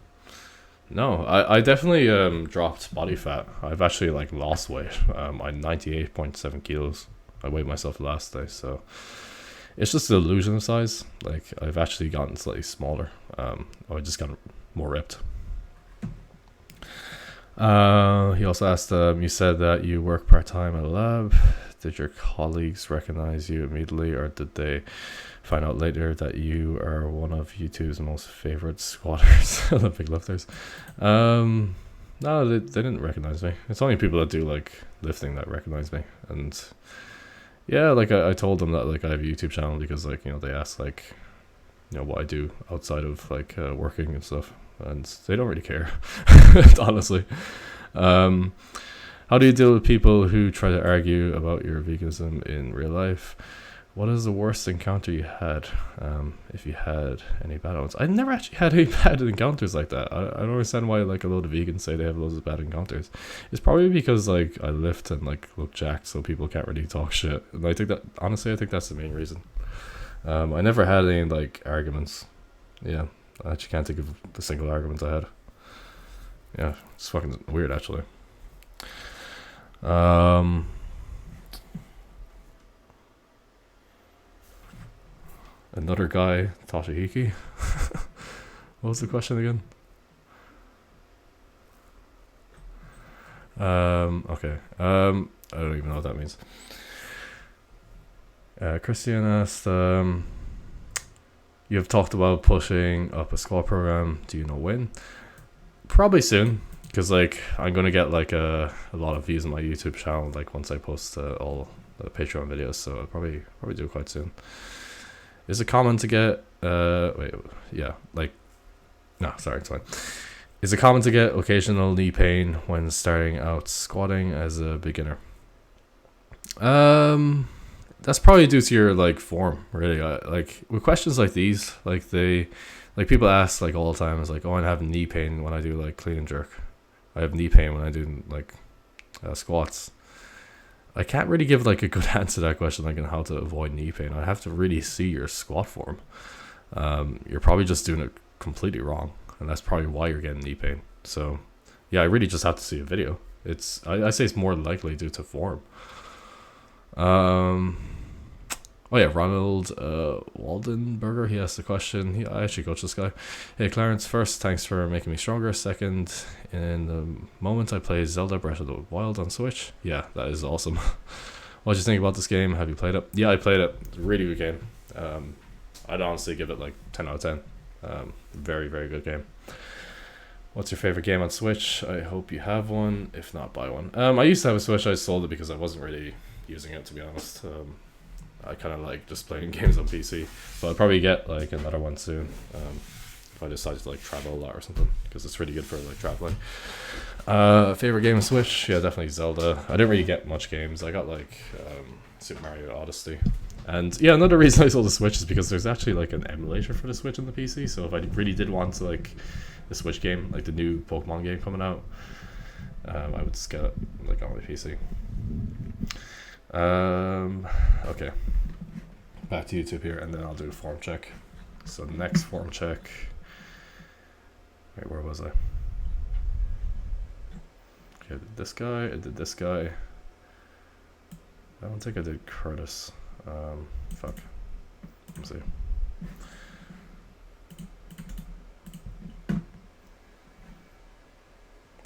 A: No, I definitely dropped body fat. I've actually like lost weight. I'm 98.7 kilos. I weighed myself last day, so it's just the illusion of size. Like I've actually gotten slightly smaller. I just got more ripped. He also asked, you said that you work part-time at a lab. Did your colleagues recognize you immediately, or did they find out later that you are one of YouTube's most favorite squatters, Olympic lifters? No, they didn't recognize me. It's only people that do like lifting that recognize me. And yeah, like I told them that like I have a YouTube channel because like, you know, they asked like what I do outside of like working and stuff, and they don't really care, honestly. Um, how do you deal with people who try to argue about your veganism in real life? What is the worst encounter you had? If you had any bad ones, I never actually had any bad encounters like that. I don't understand why like a lot of vegans say they have loads of bad encounters. It's probably because like I lift and like look jacked, so people can't really talk shit. And I think that honestly, I think that's the main reason. I never had any like arguments. Yeah, I actually can't think of the single argument I had. Yeah, it's fucking weird actually. Another guy, Toshihiki. What was the question again? Okay. I don't even know what that means. Christian asked, you have talked about pushing up a squad program. Do you know when? Probably soon, because like I'm gonna get like a lot of views on my YouTube channel like once I post all the Patreon videos. So I'll probably do it quite soon. Is it common to get no, sorry, it's fine. Is it common to get occasional knee pain when starting out squatting as a beginner? That's probably due to your like form, really. Like with questions like these, like people ask like all the time is like, oh, I have knee pain when I do like clean and jerk. I have knee pain when I do like squats. I can't really give like a good answer to that question, like on how to avoid knee pain. I have to really see your squat form. You're probably just doing it completely wrong, and that's probably why you're getting knee pain. So yeah, I really just have to see a video. I say it's more likely due to form. Oh yeah, Ronald Waldenberger, he asked the question. I actually coached this guy. Hey Clarence, first, thanks for making me stronger. Second, in the moment I play Zelda Breath of the Wild on Switch. Yeah, that is awesome. What did you think about this game? Have you played it? Yeah, I played it. It's a really good game. I'd honestly give it like 10 out of 10. Very, very good game. What's your favorite game on Switch? I hope you have one. If not, buy one. I used to have a Switch. I sold it because I wasn't really using it, to be honest. I kind of like just playing games on PC, but I'll probably get like another one soon if I decide to like travel a lot or something, because it's really good for like traveling. Favorite game on Switch? Yeah, definitely Zelda. I didn't really get much games. I got like Super Mario Odyssey, and yeah, another reason I sold the Switch is because there's actually like an emulator for the Switch on the PC. So if I really did want to like the Switch game, like the new Pokemon game coming out, I would just get it like on my PC. Okay, back to YouTube here, and then I'll do a form check. So next form check. Wait, where was I? Okay, I did this guy. I did this guy. I don't think I did Curtis. Fuck. Let's see.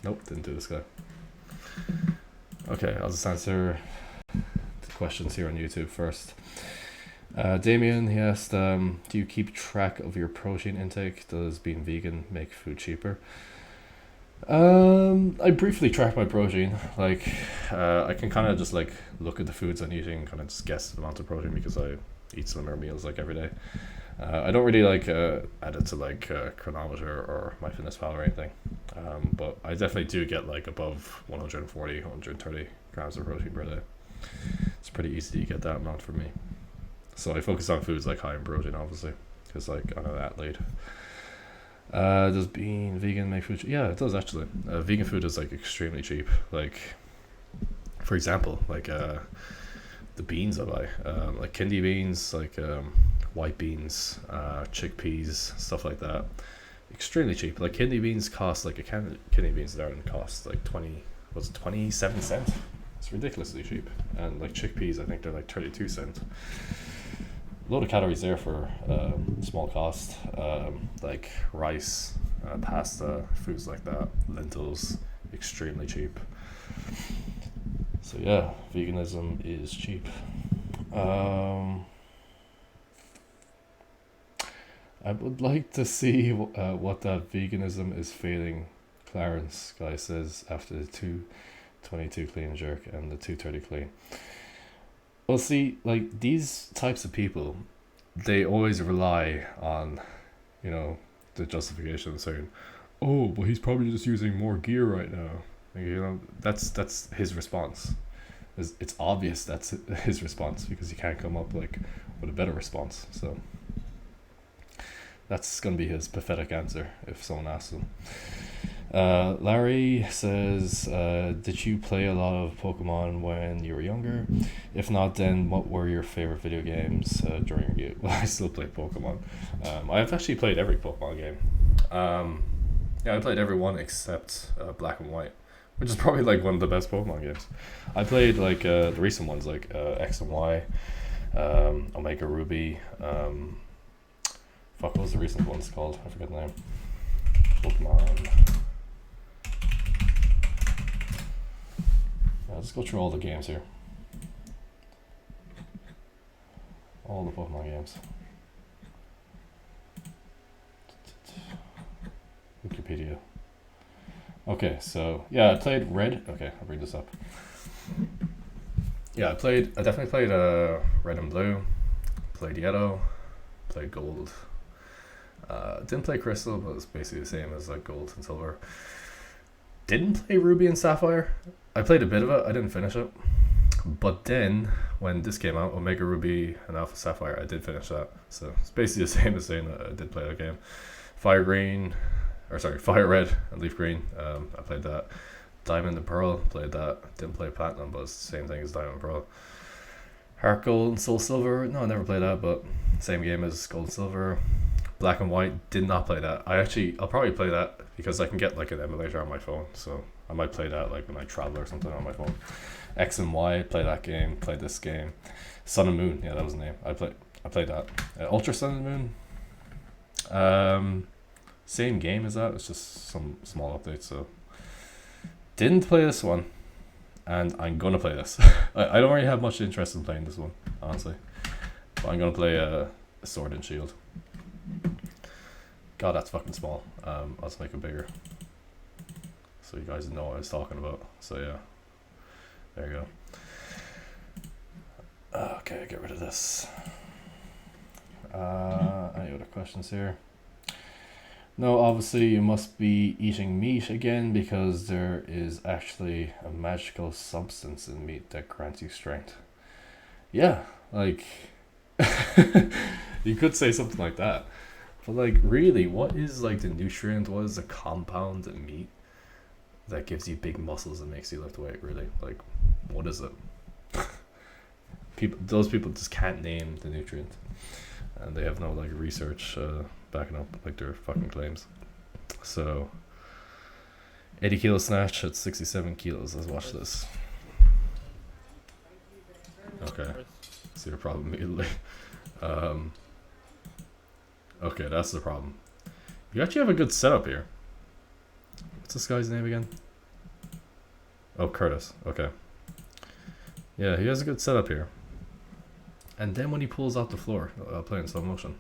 A: Nope, didn't do this guy. Okay, I'll just answer the questions here on YouTube first. Damien, he asked, do you keep track of your protein intake? Does being vegan make food cheaper? I briefly track my protein. Like, I can kind of just like look at the foods I'm eating and kind of just guess the amount of protein because I eat similar meals like every day. I don't really like add it to like Chronometer or MyFitnessPal or anything. But I definitely do get like above 140, 130 grams of protein per day. It's pretty easy to get that amount for me. So I focus on foods like high in protein, obviously, because like I'm an athlete. Does being vegan make food cheap? Yeah, it does actually. Vegan food is like extremely cheap. Like, for example, like the beans I buy, like kidney beans, like white beans, chickpeas, stuff like that. Extremely cheap. Like kidney beans cost like a can of kidney beans there and cost like 27 cents. It's ridiculously cheap. And like chickpeas, I think they're like 32 cents. A lot of calories there for small cost. Like rice, pasta, foods like that, lentils, extremely cheap. So yeah, veganism is cheap. I would like to see what that veganism is failing. Clarence guy says after the 222 clean and jerk and the 230 clean. Well, see, like these types of people, they always rely on, you know, the justification of saying, "Oh, but he's probably just using more gear right now." Like, you know, that's his response. It's obvious that's his response because he can't come up like with a better response. So that's gonna be his pathetic answer if someone asks him. Larry says, did you play a lot of Pokemon when you were younger? If not, then what were your favorite video games during your youth? Well, I still play Pokemon. I've actually played every Pokemon game. Yeah, I played every one except Black and White, which is probably like one of the best Pokemon games. I played like the recent ones like X and Y, Omega Ruby. Fuck, what was the recent ones called? I forget the name. Pokemon. Let's go through all the games here. All the Pokemon games. Wikipedia. Okay, so yeah, I played Red. Okay, I'll bring this up. Yeah, I definitely played Red and Blue. Played Yellow. Played Gold. Didn't play Crystal, but it's basically the same as like Gold and Silver. Didn't play Ruby and Sapphire. I played a bit of it. I didn't finish it. But then, when this came out, Omega Ruby and Alpha Sapphire, I did finish that. So it's basically the same as saying that I did play that game. Fire Red and Leaf Green. I played that. Diamond and Pearl, played that. Didn't play Platinum, but it's the same thing as Diamond and Pearl. Heart Gold and Soul Silver. No, I never played that, but same game as Gold and Silver. Black and White, did not play that. I'll probably play that because I can get like an emulator on my phone, so I might play that like when I travel or something on my phone. X and Y, play that game, played this game. Sun and Moon, yeah, that was the name. I played that. Ultra Sun and Moon. Same game as that. It's just some small updates. So didn't play this one, and I'm gonna play this. I don't really have much interest in playing this one, honestly. But I'm gonna play Sword and Shield. God, that's fucking small. I'll just make it bigger so you guys know what I was talking about. So yeah, there you go. Okay, get rid of this. Any other questions here? No, obviously you must be eating meat again because there is actually a magical substance in meat that grants you strength. Yeah, like you could say something like that. But like really, what is like the nutrient, what is the compound in meat that gives you big muscles and makes you lift weight, really? Like, what is it? Those people just can't name the nutrient. And they have no like research backing up like their fucking claims. So 80 kilo snatch at 67 kilos. Let's watch this. Okay, see your problem immediately. Okay, that's the problem. You actually have a good setup here. What's this guy's name again? Oh, Curtis. Okay. Yeah, he has a good setup here. And then when he pulls off the floor, I'll play in slow motion.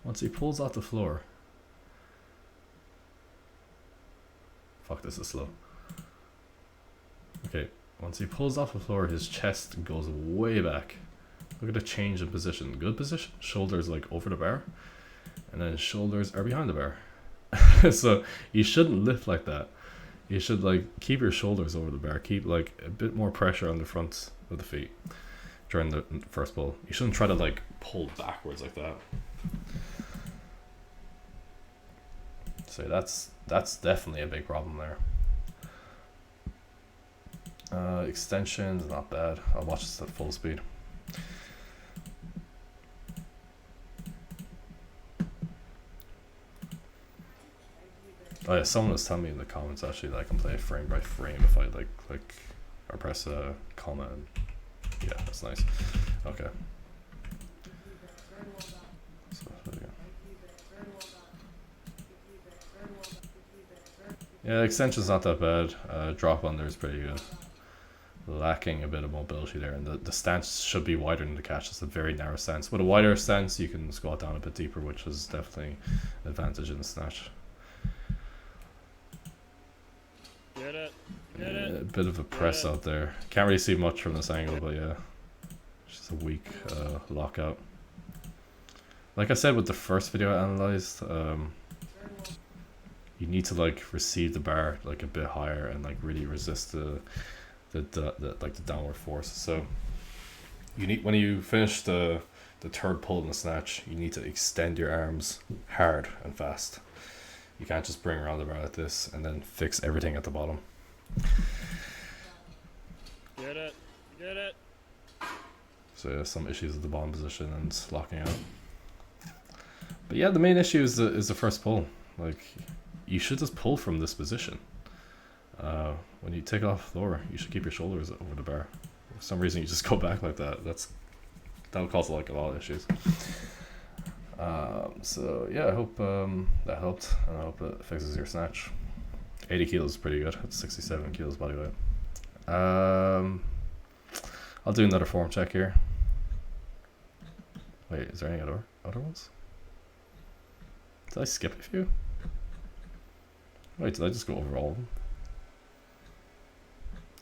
A: Once he pulls off the floor. Fuck, this is slow. Okay, once he pulls off the floor, his chest goes way back. Look at the change in position. Good position. Shoulders like over the bar. And then shoulders are behind the bar. So you shouldn't lift like that. You should like keep your shoulders over the bar. Keep like a bit more pressure on the front of the feet during the first pull. You shouldn't try to like pull backwards like that. So that's definitely a big problem there. Extensions, not bad. I'll watch this at full speed. Oh yeah, someone was telling me in the comments actually that I can play frame by frame if I like click or press a comma. And yeah, that's nice. Okay. So, there we go. Yeah, extension's not that bad. Drop under is pretty good. Lacking a bit of mobility there, and the stance should be wider than the catch. It's a very narrow stance. With a wider stance, you can squat down a bit deeper, which is definitely an advantage in the snatch.
B: Get it.
A: A bit of a press out there. Can't really see much from this angle, but yeah. Just a weak lockout. Like I said with the first video I analyzed, you need to like receive the bar like a bit higher and like really resist the downward force. So you need, when you finish the third pull in the snatch, you need to extend your arms hard and fast. You can't just bring around the bar like this and then fix everything at the bottom.
B: Get it. Get it.
A: So yeah, some issues with the bottom position and locking out. But yeah, the main issue is the first pull. Like, you should just pull from this position. When you take off the floor, you should keep your shoulders over the bar. For some reason, you just go back like that. That'll cause like a lot of issues. So yeah, I hope that helped, and I hope it fixes your snatch. 80 kilos is pretty good. That's 67 kilos body weight. I'll do another form check here. Wait, is there any other ones? Did I skip a few? Wait, did I just go over all of them?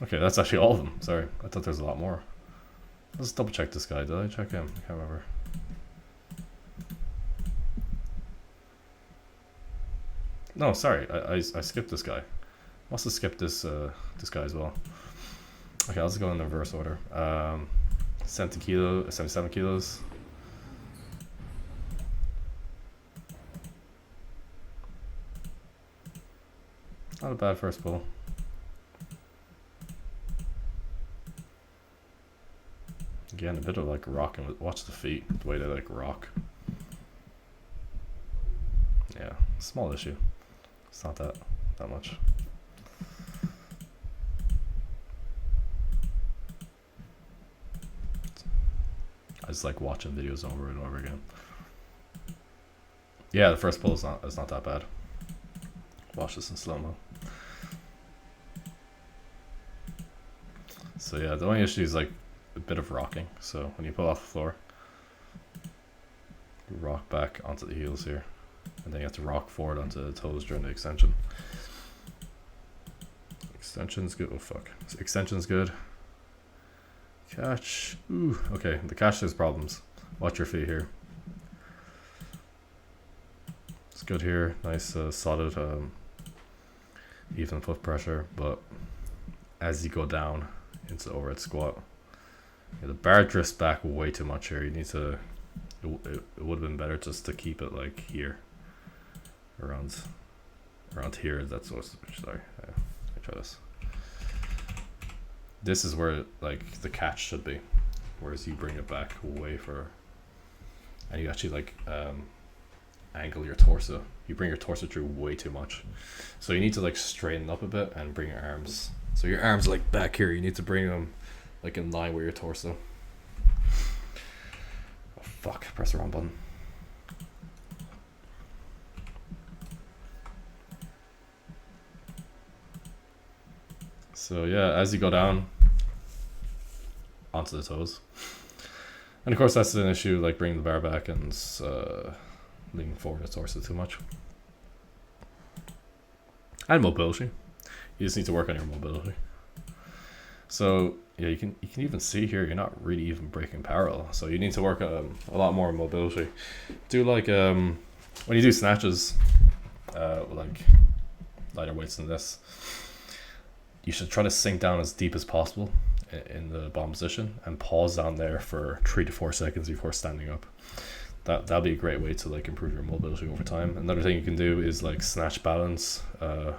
A: Okay, that's actually all of them. Sorry, I thought there was a lot more. Let's double check this guy. Did I check him? I can't remember. No, sorry, I skipped this guy. Must have skipped this guy as well. Okay, I'll just go in the reverse order. 77 kilos. Not a bad first pull. Again, a bit of like rocking. Watch the feet, the way they like rock. Yeah, small issue. It's not that much. I just like watching videos over and over again. Yeah, the first pull is not that bad. Watch this in slow-mo. So yeah, the only issue is like a bit of rocking. So when you pull off the floor, you rock back onto the heels here, and then you have to rock forward onto the toes during the extension. Extension's good. Oh fuck. Extension's good. Catch. Ooh. Okay, the catch has problems. Watch your feet here. It's good here. Nice solid even foot pressure, but as you go down into the overhead squat, yeah, the bar drifts back way too much here. You need to, it would have been better just to keep it like here, around here. That's what, sorry, let me try this. This is where like the catch should be, whereas you bring it back way further, and you actually like angle your torso. You bring your torso through way too much, so you need to like straighten up a bit and bring your arms. So your arms like back here. You need to bring them like in line with your torso. Oh fuck! Press the wrong button. So yeah, as you go down onto the toes, and of course that's an issue, like bringing the bar back and leaning forward the torso too much. And mobility. You just need to work on your mobility. So yeah, you can even see here you're not really even breaking parallel. So you need to work a lot more on mobility. Do like when you do snatches, like lighter weights than this, you should try to sink down as deep as possible in the bottom position and pause down there for 3 to 4 seconds before standing up. That'll be a great way to like improve your mobility over time. Another thing you can do is like snatch balance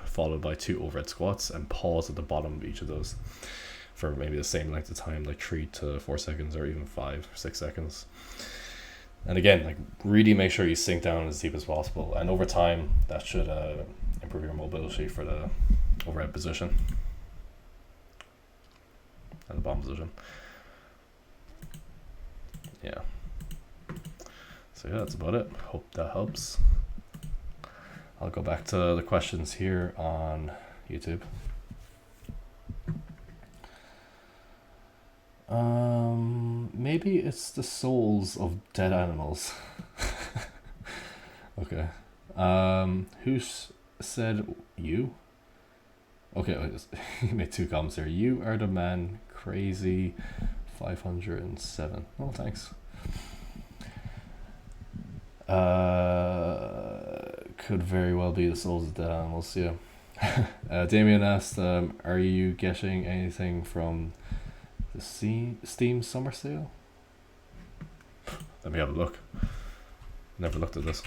A: followed by 2 overhead squats and pause at the bottom of each of those for maybe the same length of time, like 3 to 4 seconds or even 5 or 6 seconds. And again, like really make sure you sink down as deep as possible, and over time that should improve your mobility for the overhead position and the bottom position. Yeah. So yeah, that's about it. Hope that helps. I'll go back to the questions here on YouTube. Maybe it's the souls of dead animals. Okay. Who said you? Okay, he made 2 comments here. You are the man, crazy 507. Oh, thanks. Could very well be the Souls of Dead Animals, yeah. Damien asked, are you getting anything from the Steam Summer Sale? Let me have a look. Never looked at this.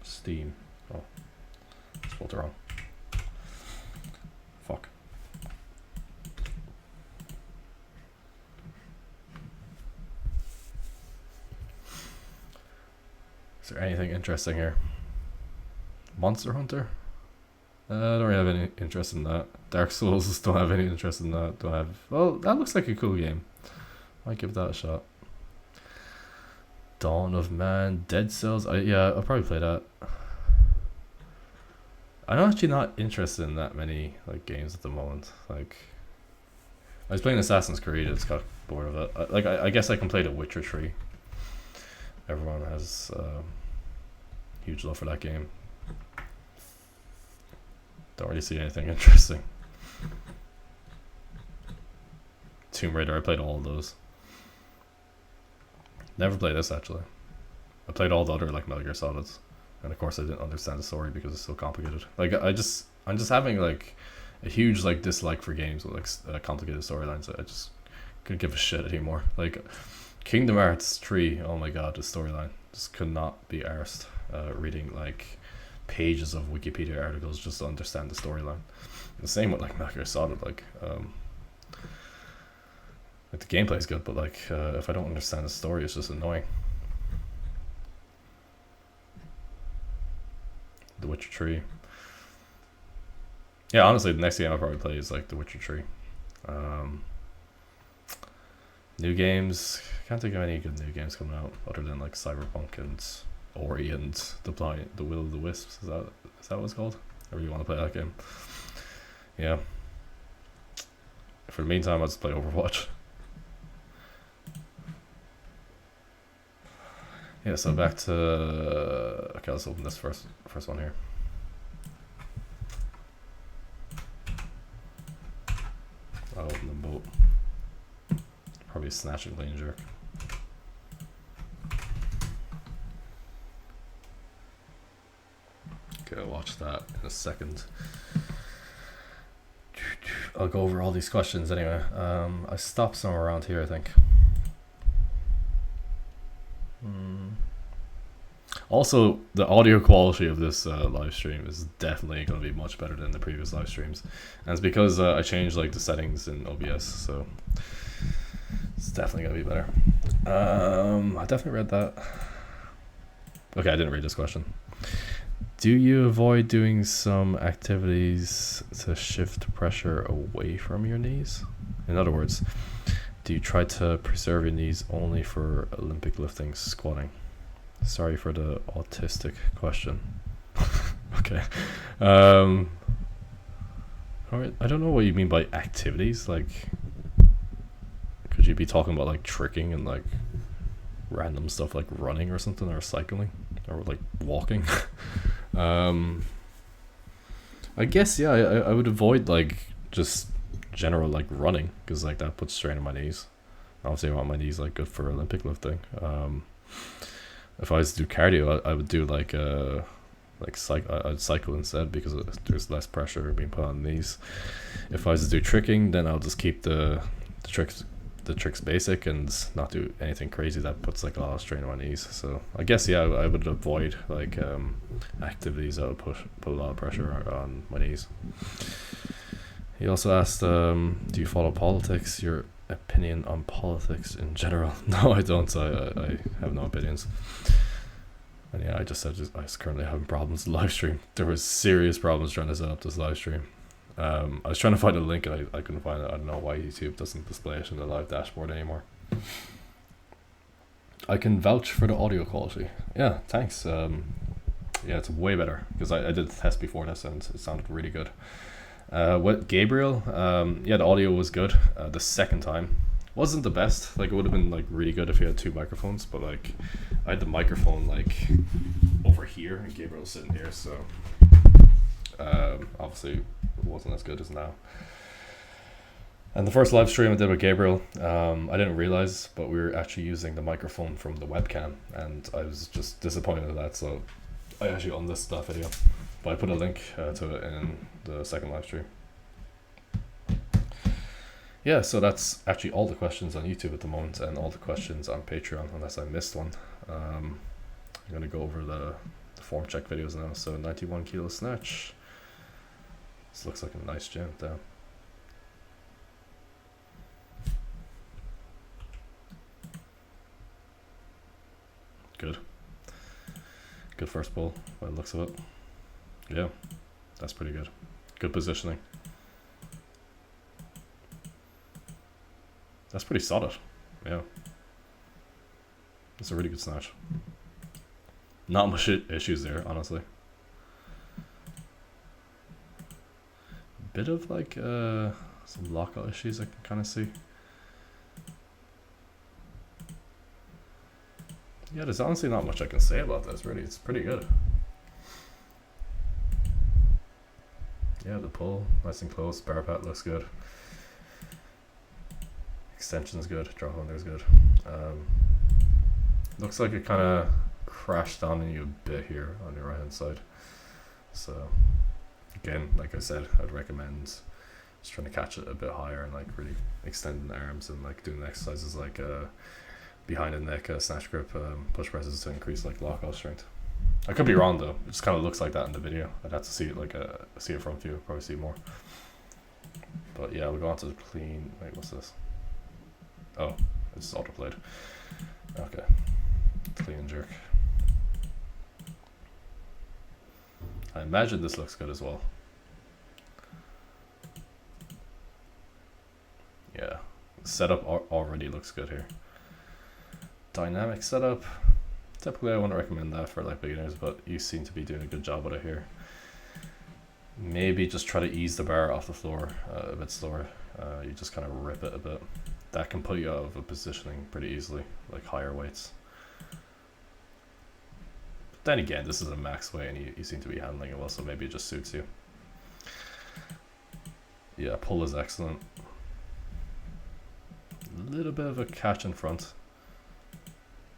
A: Steam. Oh, spelled it wrong. Fuck. Is there anything interesting here? Monster Hunter? I don't really have any interest in that. Dark Souls, don't have any interest in that. Don't have. Well, that looks like a cool game. Might give that a shot. Dawn of Man, Dead Cells. Yeah, I'll probably play that. I'm actually not interested in that many like games at the moment. Like, I was playing Assassin's Creed. It's got bored of it. I guess I can play The Witcher 3. Everyone has huge love for that game. Don't really see anything interesting. Tomb Raider, I played all of those. Never played this actually. I played all the other like Metal Gear Solids, and of course I didn't understand the story because it's so complicated. Like I'm just having like a huge like dislike for games with like complicated storylines. I just couldn't give a shit anymore. Like Kingdom Hearts 3, oh my god, the storyline just could not be arsed reading like pages of Wikipedia articles just to understand the storyline. The same with like Metal Gear Solid, like the gameplay is good, but like if I don't understand the story, it's just annoying. The Witcher 3. Yeah, honestly, the next game I'll probably play is like The Witcher 3. New games, can't think of any good new games coming out other than like Cyberpunk and Ori and the Will of the Wisps. Is that what it's called? I really want to play that game. Yeah. For the meantime, I'll just play Overwatch. Yeah, so back to okay, let's open this first one here. I'll open them both. Probably a snatch and clean jerk. Okay, I'll watch that in a second. I'll go over all these questions anyway. I stopped somewhere around here, I think. Also, the audio quality of this live stream is definitely going to be much better than the previous live streams, and it's because I changed like the settings in OBS, so it's definitely going to be better. I definitely read that. Okay, I didn't read this question. Do you avoid doing some activities to shift pressure away from your knees? In other words, do you try to preserve your knees only for Olympic lifting, squatting? Sorry for the autistic question. Okay. Alright, I don't know what you mean by activities. Like, could you be talking about like tricking and like random stuff like running or something, or cycling, or like walking? I guess, yeah, I would avoid like just general like running, because like that puts strain on my knees. Obviously I want my knees like good for Olympic lifting. If I was to do cardio, I would do like I'd cycle instead, because there's less pressure being put on the knees. If I was to do tricking, then I'll just keep the tricks basic and not do anything crazy that puts like a lot of strain on my knees. So I guess, yeah, I would avoid like activities that would put a lot of pressure on my knees. He also asked, do you follow politics? Your opinion on politics in general? No, I don't. I have no opinions. And yeah, I just said I was currently having problems with the live stream. There was serious problems trying to set up this live stream. I was trying to find a link and I couldn't find it. I don't know why YouTube doesn't display it in the live dashboard anymore. I can vouch for the audio quality. Yeah, thanks. Yeah, it's way better, because I did the test before this and it sounded really good. What Gabriel? Yeah, the audio was good. The second time wasn't the best. Like, it would have been like really good if you had two microphones, but like I had the microphone like over here and Gabriel was sitting here, so obviously it wasn't as good as now. And the first live stream I did with Gabriel, I didn't realize, but we were actually using the microphone from the webcam, and I was just disappointed with that, so I actually unlisted that video. But I put a link to it in the second live stream. Yeah, so that's actually all the questions on YouTube at the moment, and all the questions on Patreon, unless I missed one. I'm going to go over the form check videos now. So 91 kilo snatch. This looks like a nice gym down. Good. Good first pull by the looks of it. Yeah, that's pretty good. Good positioning. That's pretty solid. Yeah. It's a really good snatch. Not much issues there, honestly. Bit of like some lockout issues I can kind of see. Yeah, there's honestly not much I can say about this, really. It's pretty good. Yeah, the pull, nice and close. Bar pat looks good. Extension's good. Drop under's good. Looks like it kind of crashed down on you a bit here on your right hand side. So, again, like I said, I'd recommend just trying to catch it a bit higher and like really extending the arms and like doing exercises like behind the neck snatch grip push presses to increase like lockout strength. I could be wrong though. It just kind of looks like that in the video. I'd have to see it like see it from view, probably see more. But yeah, we'll go on to the clean. Wait, what's this? Oh, it's autoplayed. Okay, clean and jerk. I imagine this looks good as well. Yeah, setup already looks good here. Dynamic setup. Typically I wouldn't recommend that for like beginners, but you seem to be doing a good job with it here. Maybe just try to ease the bar off the floor a bit slower. You just kind of rip it a bit. That can put you out of a positioning pretty easily, like higher weights. But then again, this is a max weight and you seem to be handling it well, so maybe it just suits you. Yeah, pull is excellent. A little bit of a catch in front.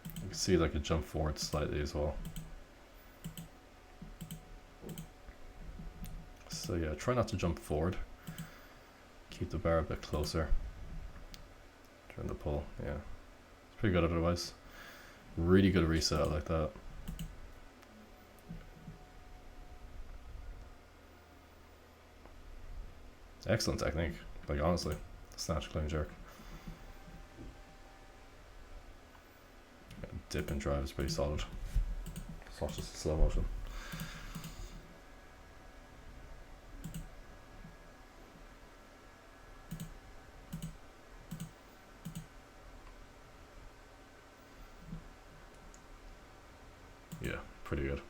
A: You can see like a jump forward slightly as well. So yeah, try not to jump forward. Keep the bar a bit closer. Turn the pull, yeah. It's pretty good otherwise. Really good reset like that. Excellent technique, like honestly. Snatch, clean, jerk. Dip and drive is pretty solid. Let's watch this in slow motion. Yeah, pretty good.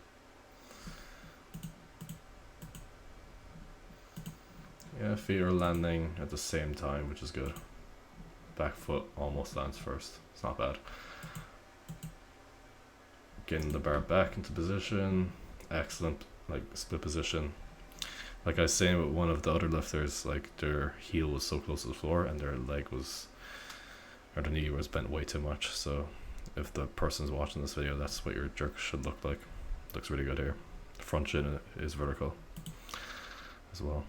A: Yeah, feet are landing at the same time, which is good. Back foot almost lands first. It's not bad. Getting the bar back into position. Excellent, like split position. Like I was saying with one of the other lifters, like their heel was so close to the floor and their leg was, or the knee was bent way too much. So if the person's watching this video, that's what your jerk should look like. Looks really good here. The front shin is vertical as well.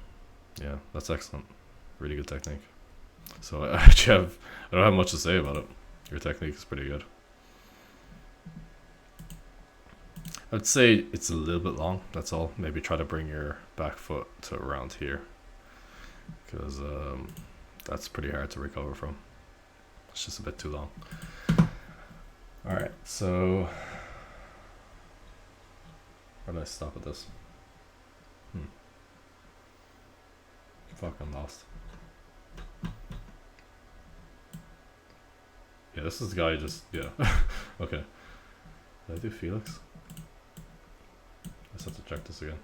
A: Yeah, that's excellent. Really good technique. So I don't have much to say about it. Your technique is pretty good. I'd say it's a little bit long, that's all. Maybe try to bring your back foot to around here, because that's pretty hard to recover from. It's just a bit too long. Alright, so where did I stop at this? Fucking lost. Yeah, this is the guy just, yeah. Okay. Did I do Felix? I just have to check this again.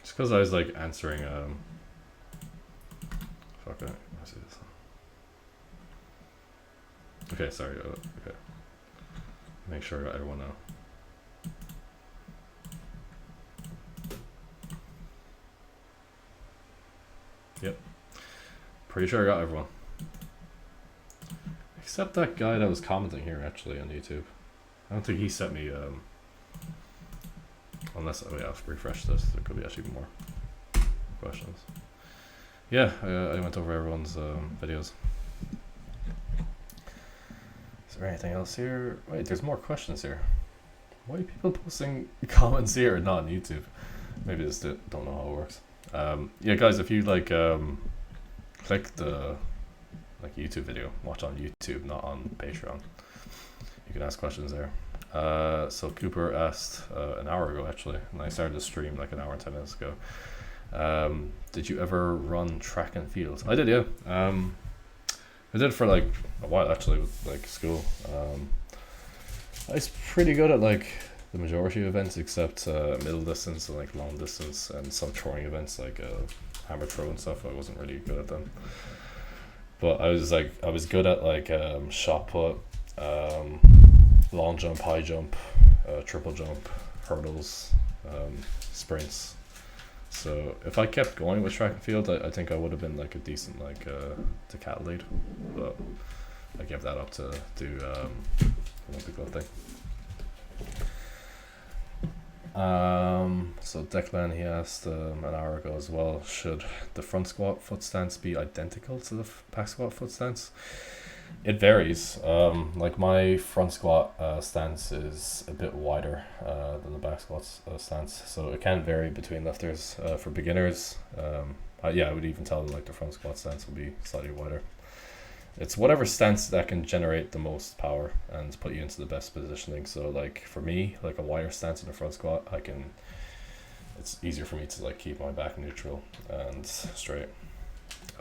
A: Just because I was like answering, fuck it, let's see this. Okay, sorry, okay. Make sure I got everyone now. Yep. pretty sure I got everyone. Except that guy that was commenting here actually on YouTube. I don't think he sent me unless oh yeah, I'll refresh this. There could be actually more questions. Yeah, I went over everyone's videos. Is there anything else here? Wait, there's more questions here. Why are people posting comments here and not on YouTube? Maybe they just don't know how it works. Yeah, guys, if you like click the YouTube video, watch on YouTube, not on Patreon. You can ask questions there. So Cooper asked an hour ago actually, and I started the stream like an hour and 10 minutes ago. Did you ever run track and field? I did, yeah. I did for like a while actually with like school. I was pretty good at like the majority of events except middle distance and like long distance and some throwing events like hammer throw and stuff. I wasn't really good at them. But I was good at like shot put, long jump, high jump, triple jump, hurdles, sprints. So if I kept going with track and field, I think I would have been like a decent like decathlete. But I gave that up to do Olympic lifting. So Declan, he asked an hour ago as well, should the front squat foot stance be identical to the back squat foot stance? It varies. Like my front squat stance is a bit wider than the back squat stance, so it can vary between lifters. For beginners, yeah, I would even tell them like the front squat stance will be slightly wider. It's whatever stance that can generate the most power and put you into the best positioning. So like for me, like a wider stance in the front squat, it's easier for me to like keep my back neutral and straight.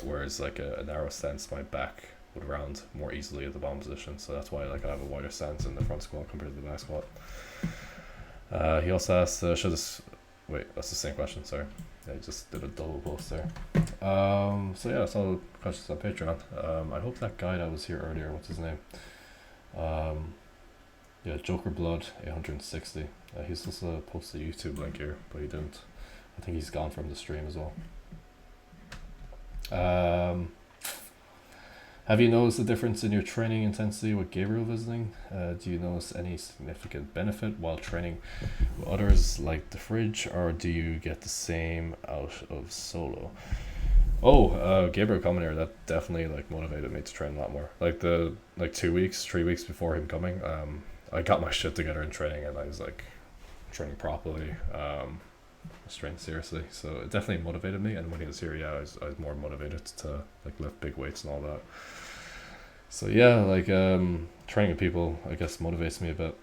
A: Whereas like a narrow stance, my back would round more easily at the bottom position. So that's why like I have a wider stance in the front squat compared to the back squat. He also asked, should this, wait, that's the same question, sorry. I just did a double post there. So yeah, that's all the questions on Patreon. I hope that guy that was here earlier, what's his name? Yeah, Joker Blood 860. He's supposed to post the YouTube link here, but he didn't. I think he's gone from the stream as well. Have you noticed a difference in your training intensity with Gabriel visiting? Do you notice any significant benefit while training with others like the Fridge, or do you get the same out of solo? Oh, Gabriel coming here, that definitely like motivated me to train a lot more. Like 3 weeks before him coming, I got my shit together in training and I was like training properly, training seriously. So it definitely motivated me. And when he was here, yeah, I was more motivated to like lift big weights and all that. So yeah, like training with people, I guess, motivates me a bit.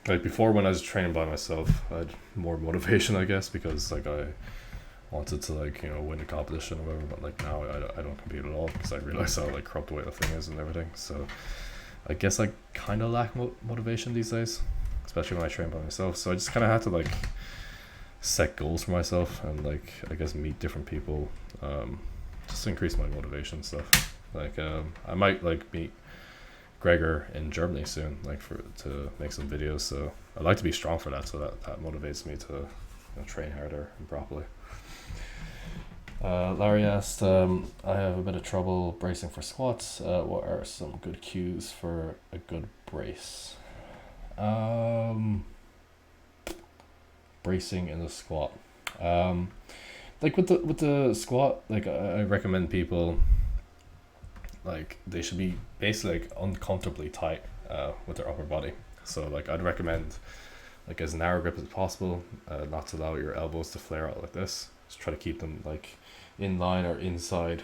A: Like before, when I was training by myself, I had more motivation, I guess, because like I wanted to like win a competition or whatever. But like now, I don't compete at all because I realize how like corrupt weightlifting is and everything. So I guess I kind of lack motivation these days, especially when I train by myself. So I just kind of had to like set goals for myself and like I guess meet different people, just to increase my motivation and stuff. Like I might like meet Gregor in Germany soon, like to make some videos. So I'd like to be strong for that, so that motivates me to train harder and properly. Larry asked, I have a bit of trouble bracing for squats. What are some good cues for a good brace? Bracing in the squat. Like with the squat, like I recommend people like they should be basically like uncomfortably tight with their upper body. So like I'd recommend like as narrow grip as possible, not to allow your elbows to flare out like this. Just try to keep them like in line or inside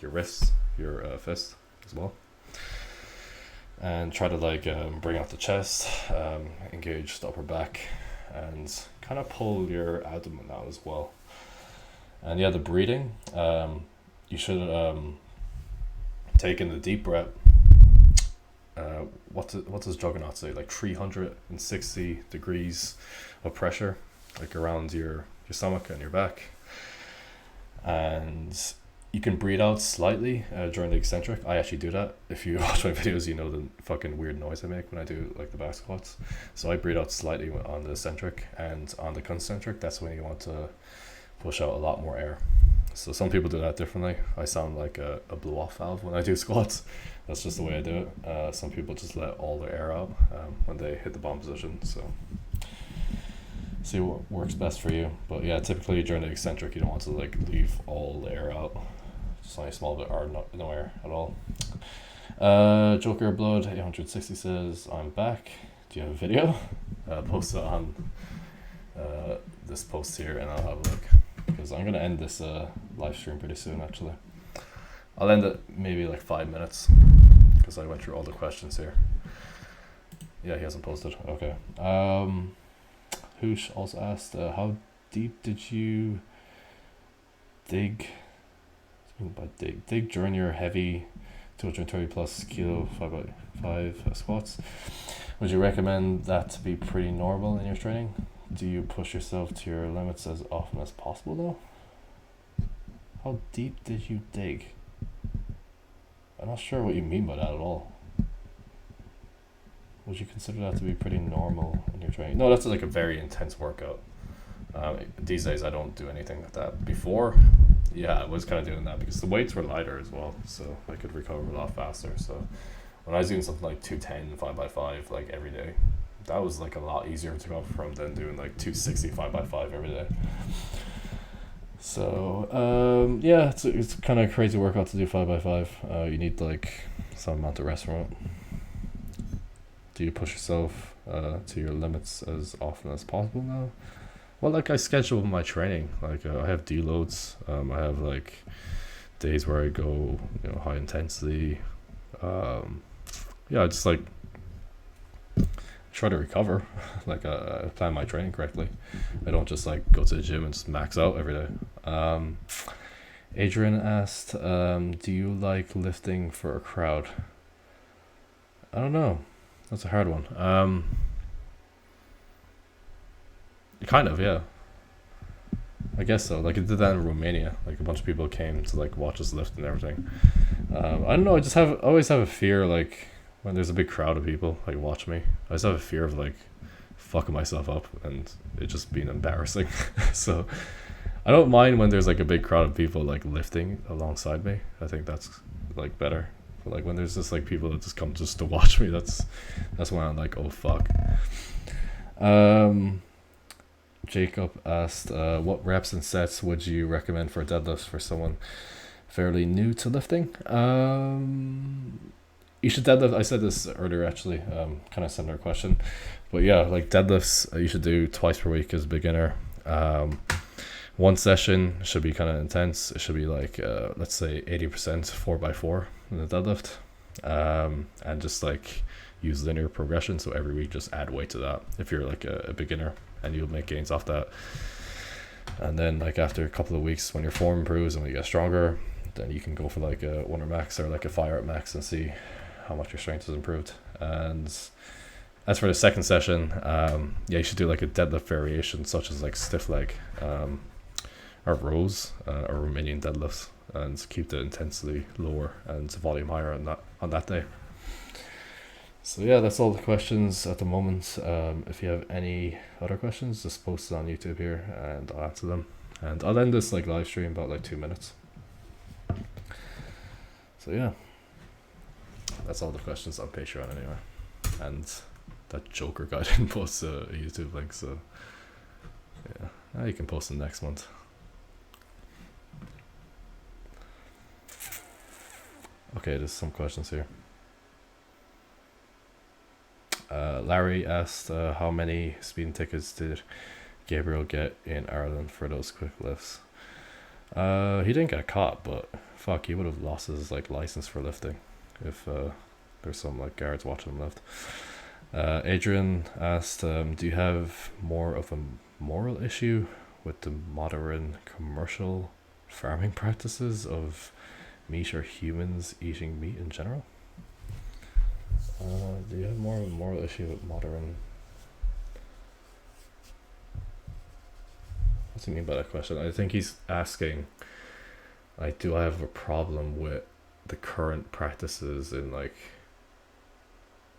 A: your wrists, your fist as well. And try to like bring out the chest, engage the upper back, and kind of pull your abdomen out as well. And yeah, the breathing, you should take in the deep breath. What does Juggernaut say? Like 360 degrees of pressure, like around your stomach and your back. And you can breathe out slightly during the eccentric. I actually do that. If you watch my videos, you know the fucking weird noise I make when I do like the back squats. So I breathe out slightly on the eccentric, and on the concentric, that's when you want to push out a lot more air. So some people do that differently. I sound like a blow off valve when I do squats. That's just the way I do it. Some people just let all the air out when they hit the bomb position. So see what works best for you. But yeah, typically during the eccentric, you don't want to like leave all the air out. Just only a small bit or no air at all. Joker Blood 860 says, I'm back. Do you have a video? Post it on this post here and I'll have a look. Because I'm going to end this live stream pretty soon actually. I'll end it maybe like 5 minutes. Because I went through all the questions here. Yeah, he hasn't posted. Okay. Hoosh also asked, how deep did you dig? By dig during your heavy 230 plus kilo 5x5 squats? Would you recommend that to be pretty normal in your training? Do you push yourself to your limits as often as possible though? How deep did you dig? I'm not sure what you mean by that at all. Would you consider that to be pretty normal in your training? No, that's like a very intense workout. These days I don't do anything like that. Before, yeah, I was kind of doing that because the weights were lighter as well, so I could recover a lot faster. So when I was doing something like 210 5x5 like every day, that was like a lot easier to go from than doing like 260 5x5 every day. So yeah, it's kind of a crazy workout to do 5x5. You need like some amount of rest from it. Do you push yourself to your limits as often as possible now? Well, like I schedule my training. Like I have deloads. I have like days where I go, high intensity. Yeah, I just like try to recover. Like I plan my training correctly. I don't just like go to the gym and just max out every day. Adrian asked, do you like lifting for a crowd? I don't know. That's a hard one. Kind of, yeah. I guess so. Like I did that in Romania. Like a bunch of people came to like watch us lift and everything. I don't know. I always have a fear like when there's a big crowd of people like watch me. I just have a fear of like fucking myself up and it just being embarrassing. So I don't mind when there's like a big crowd of people like lifting alongside me. I think that's like better. But like when there's just like people that just come just to watch me, that's when I'm like, oh fuck. Jacob asked, what reps and sets would you recommend for deadlifts for someone fairly new to lifting? You should deadlift. I said this earlier actually, kind of similar question, but yeah, like deadlifts you should do twice per week as a beginner. One session should be kind of intense. It should be like let's say 80% 4x4 in the deadlift, and just like use linear progression. So every week just add weight to that if you're like a beginner, and you'll make gains off that. And then like after a couple of weeks when your form improves and when you get stronger, then you can go for like a 1 rep max or like a 5 rep max and see how much your strength has improved. And as for the second session, yeah, you should do like a deadlift variation such as like stiff leg, or rows, or Romanian deadlifts, and keep the intensity lower and volume higher on that day. So yeah, that's all the questions at the moment. If you have any other questions, just post it on YouTube here and I'll answer them. And I'll end this like live stream about like 2 minutes. So yeah, that's all the questions on Patreon anyway. And that Joker guy didn't post a YouTube link, so yeah, now you can post them next month. Okay, there's some questions here. Larry asked, how many speeding tickets did Gabriel get in Ireland for those quick lifts? He didn't get caught, but fuck, he would have lost his like license for lifting if there's some like guards watching him lift. Adrian asked, do you have more of a moral issue with the modern commercial farming practices of meat or humans eating meat in general? Do you have more of a moral issue with modern... What's he mean by that question? I think he's asking, like, do I have a problem with the current practices in, like...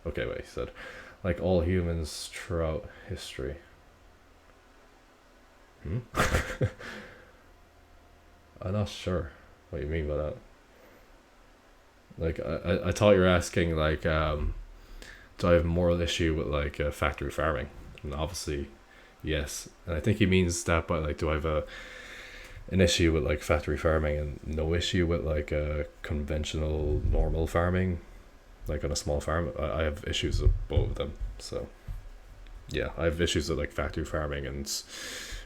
A: Okay, wait, he said, like, all humans throughout history. I'm not sure what you mean by that. Like, I thought you were asking, like, do I have a moral issue with, like, factory farming? And obviously, yes. And I think he means that by, like, do I have an issue with, like, factory farming and no issue with, like, conventional, normal farming, like, on a small farm? I have issues with both of them. So, yeah, I have issues with, like, factory farming and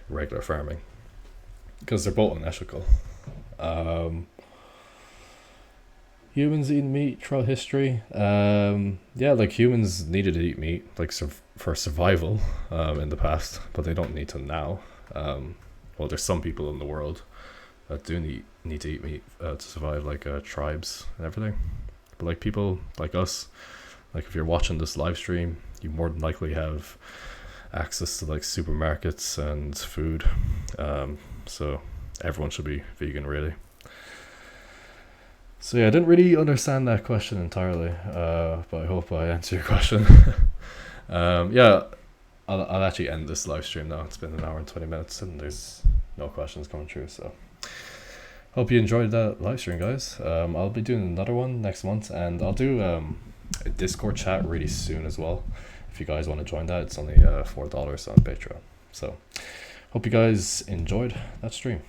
A: regular farming because they're both unethical. Um, Humans eating meat throughout history. Yeah, like humans needed to eat meat, like for survival, in the past, but they don't need to now. Well, there's some people in the world that do need to eat meat to survive, like tribes and everything. But like people like us, like if you're watching this live stream, you more than likely have access to like supermarkets and food. So everyone should be vegan, really. So yeah, I didn't really understand that question entirely, but I hope I answered your question. Yeah, I'll actually end this live stream now. It's been an hour and 20 minutes and there's no questions coming through. So hope you enjoyed that live stream, guys. I'll be doing another one next month and I'll do a Discord chat really soon as well. If you guys want to join that, it's only $4 on Patreon. So hope you guys enjoyed that stream.